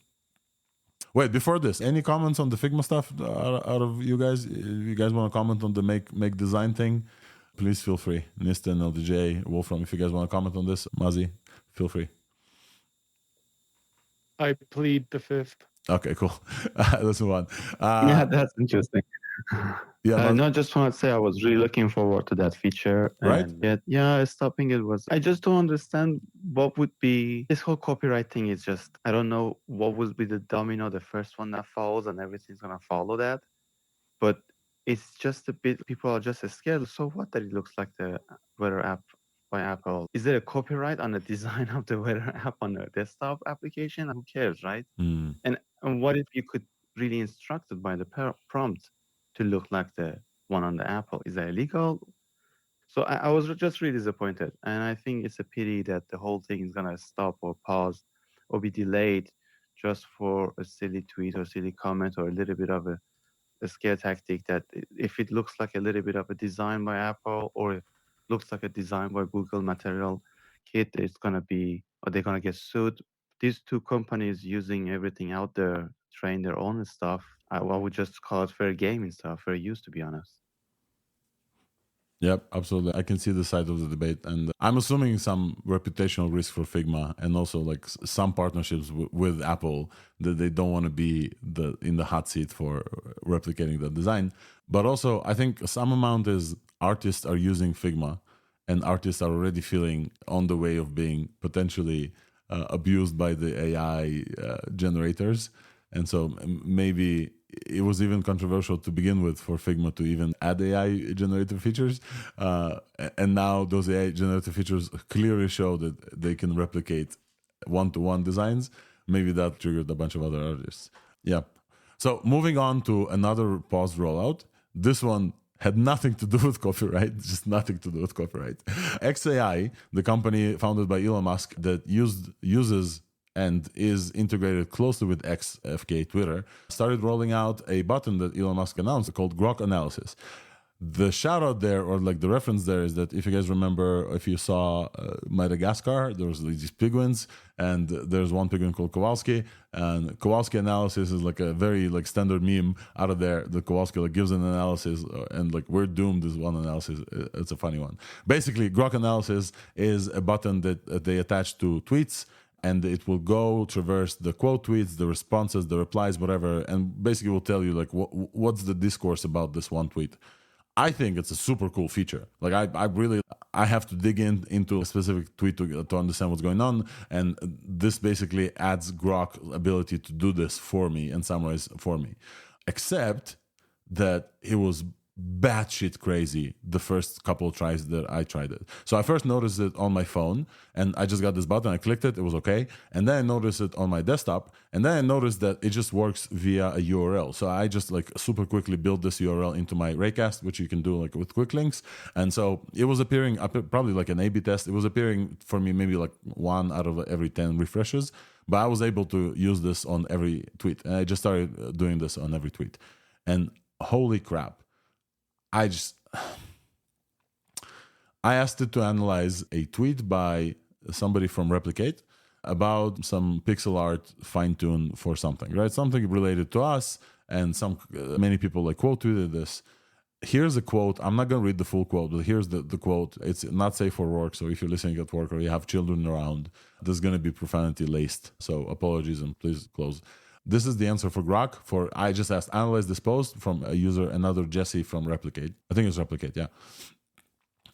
A: Wait, before this, any comments on the Figma stuff out of you guys? If you guys want to comment on the make design thing, please feel free. Nistan, LDJ, Wolfram, if you guys want to comment on this, Mazi, feel free.
B: I plead the fifth.
A: Okay, cool. Let's move on.
D: Yeah, that's interesting.
A: Yeah,
D: no, just want to say I was really looking forward to that feature.
A: Right?
D: And yet, stopping it was. I just don't understand what would be this whole copyright thing. Is just I don't know what would be the domino, the first one that follows, and everything's gonna follow that. But it's just a bit. People are just scared. So what? That it looks like the weather app by Apple. Is there a copyright on the design of the weather app on a desktop application? Who cares, right? And what if you could really instruct it by the prompt to look like the one on the Apple? Is that illegal? So I was just really disappointed. And I think it's a pity that the whole thing is going to stop or pause or be delayed just for a silly tweet or silly comment or a little bit of a scare tactic, that if it looks like a little bit of a design by Apple or it looks like a design by Google Material Kit, it's going to be Are they going to get sued? These two companies using everything out there, train their own stuff. I would just call it fair game and stuff, fair use, to be honest.
A: Yep, absolutely. I can see the side of the debate, and I'm assuming some reputational risk for Figma, and also like some partnerships with Apple that they don't want to be in the hot seat for replicating the design. But also, I think some amount is artists are using Figma, and artists are already feeling on the way of being potentially abused by the AI generators, and so maybe it was even controversial to begin with for Figma to even add AI generated features. And now those AI generated features clearly show that they can replicate one-to-one designs. Maybe that triggered a bunch of other artists. Yeah. So moving on to another paused rollout. This one had nothing to do with copyright, just nothing to do with copyright. XAI, the company founded by Elon Musk that uses and is integrated closely with XFK Twitter, started rolling out a button that Elon Musk announced called Grok Analysis. The shout out there, or like the reference there, is that if you guys remember, if you saw Madagascar, there was these penguins, and there's one penguin called Kowalski, and Kowalski analysis is like a very like standard meme out of there. The Kowalski like gives an analysis, and like we're doomed is one analysis. It's a funny one. Basically, Grok Analysis is a button that they attach to tweets, and it will go traverse the quote tweets, the responses, the replies, whatever, and basically will tell you like what's the discourse about this one tweet. I think it's a super cool feature. Like I have to dig into a specific tweet to understand what's going on, and this basically adds Grok ability to do this for me and summarize for me. Except that it was batshit crazy the first couple of tries that I tried it. So I first noticed it on my phone, and I just got this button, I clicked it was okay, and then I noticed it on my desktop, and then I noticed that it just works via a URL. So I just like super quickly built this URL into my Raycast, which you can do like with quick links, and so it was appearing probably like an A/B test. It was appearing for me maybe like 1 out of every 10 refreshes, but I was able to use this on every tweet, and I just started doing this on every tweet, and holy crap, I asked it to analyze a tweet by somebody from Replicate about some pixel art fine-tune for something, right? Something related to us, and many people like quote tweeted this. Here's a quote. I'm not going to read the full quote, but here's the quote. It's not safe for work, so if you're listening at work or you have children around, there's going to be profanity laced. So apologies and please close. This is the answer for Grok. I just asked, analyze this post from a user, another Jesse from Replicate. I think it's Replicate, yeah.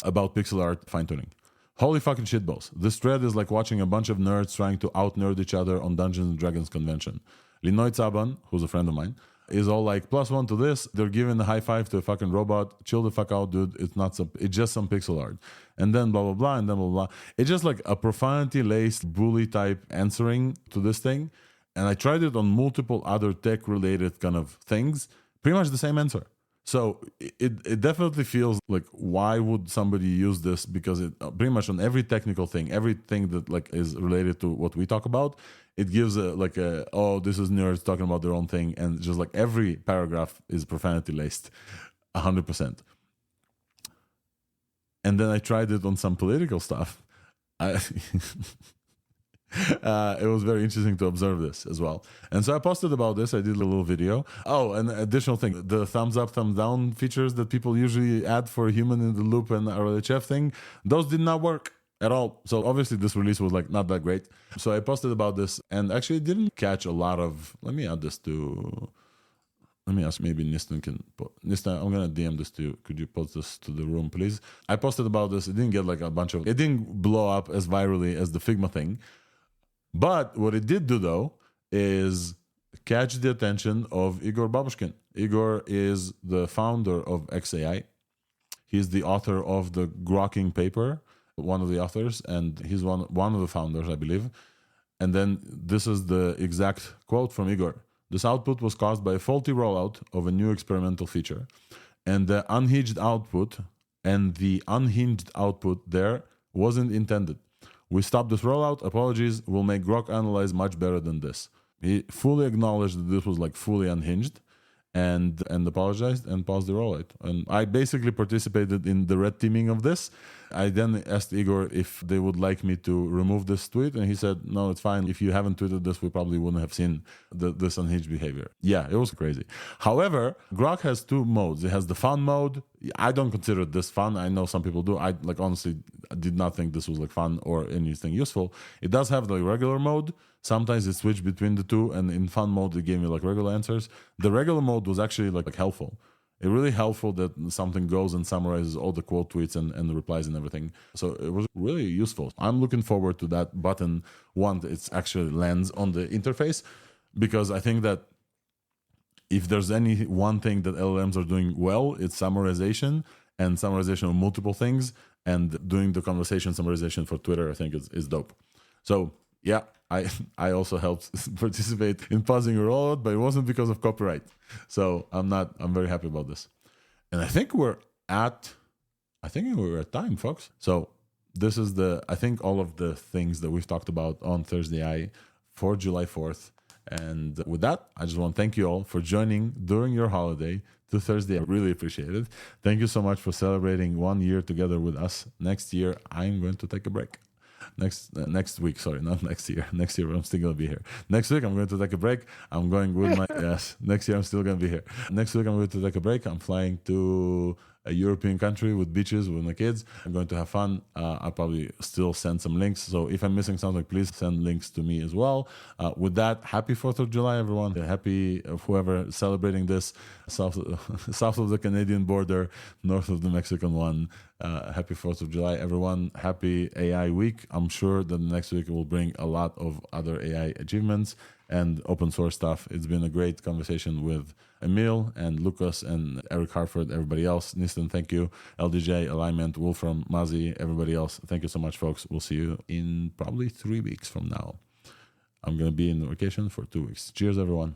A: About pixel art fine-tuning. Holy fucking shitballs. This thread is like watching a bunch of nerds trying to out-nerd each other on Dungeons and Dragons convention. Linoy Tsaban, who's a friend of mine, is all like, +1 to this. They're giving a high five to a fucking robot. Chill the fuck out, dude. It's just some pixel art. And then blah, blah, blah, and then blah, blah. It's just like a profanity-laced bully type answering to this thing. And I tried it on multiple other tech-related kind of things. Pretty much the same answer. So it definitely feels like, why would somebody use this? Because it pretty much on every technical thing, everything that like is related to what we talk about, it gives this is nerds talking about their own thing, and just like every paragraph is profanity laced, 100%. And then I tried it on some political stuff. It was very interesting to observe this as well. And so I posted about this. I did a little video. Oh, and additional thing, the thumbs up, thumbs down features that people usually add for a human in the loop and RLHF thing, those did not work at all. So obviously this release was like not that great. So I posted about this, and actually it didn't catch a lot of, let me ask, maybe Nistan can, Nistan, I'm going to DM this to you. Could you post this to the room, please? I posted about this. It didn't get like it didn't blow up as virally as the Figma thing. But what it did do, though, is catch the attention of Igor Babushkin. Igor is the founder of XAI. He's the author of the Grokking paper, one of the authors, and he's one of the founders, I believe. And then this is the exact quote from Igor. This output was caused by a faulty rollout of a new experimental feature. And the unhinged output there wasn't intended. We stopped this rollout. Apologies. We'll make Grok Analyze much better than this. He fully acknowledged that this was like fully unhinged. and apologized and paused the rollout. And I basically participated in the red teaming of this. I then asked Igor if they would like me to remove this tweet, and he said, no, it's fine. If you haven't tweeted this, we probably wouldn't have seen this unhinged behavior. Yeah, it was crazy. However, Grok has two modes. It has the fun mode. I don't consider this fun. I know some people do. I honestly did not think this was fun or anything useful. It does have the regular mode. Sometimes it switched between the two, and in fun mode, it gave me regular answers. The regular mode was actually helpful. It's really helpful that something goes and summarizes all the quote tweets and the replies and everything. So it was really useful. I'm looking forward to that button once it actually lands on the interface, because I think that if there's any one thing that LLMs are doing well, it's summarization, and summarization of multiple things, and doing the conversation summarization for Twitter, I think is dope. So yeah, I also helped participate in pausing a rollout, but it wasn't because of copyright. So I'm very happy about this. And I think we're at time, folks. So this is I think all of the things that we've talked about on ThursdAI for July 4th. And with that, I just want to thank you all for joining during your holiday to ThursdAI. I really appreciate it. Thank you so much for celebrating 1 year together with us. Next year, I'm going to take a break. Next week, sorry, not next year. Next year, I'm still going to be here. Next week, I'm going to take a break. I'm going with my, yes, next year, I'm still going to be here. Next week, I'm going to take a break. I'm flying to a European country with beaches with my kids. I'm going to have fun. I'll probably still send some links. So if I'm missing something, please send links to me as well. With that, happy 4th of July, everyone. Happy whoever celebrating this south of the Canadian border, north of the Mexican one. Happy 4th of July, everyone. Happy AI week. I'm sure that next week will bring a lot of other AI achievements and open source stuff. It's been a great conversation with Emil and Lucas and Eric Harford, everybody else. Nistan, thank you. LDJ, Alignment, Wolfram, Mazi, everybody else. Thank you so much, folks. We'll see you in probably 3 weeks from now. I'm going to be in vacation for 2 weeks. Cheers, everyone.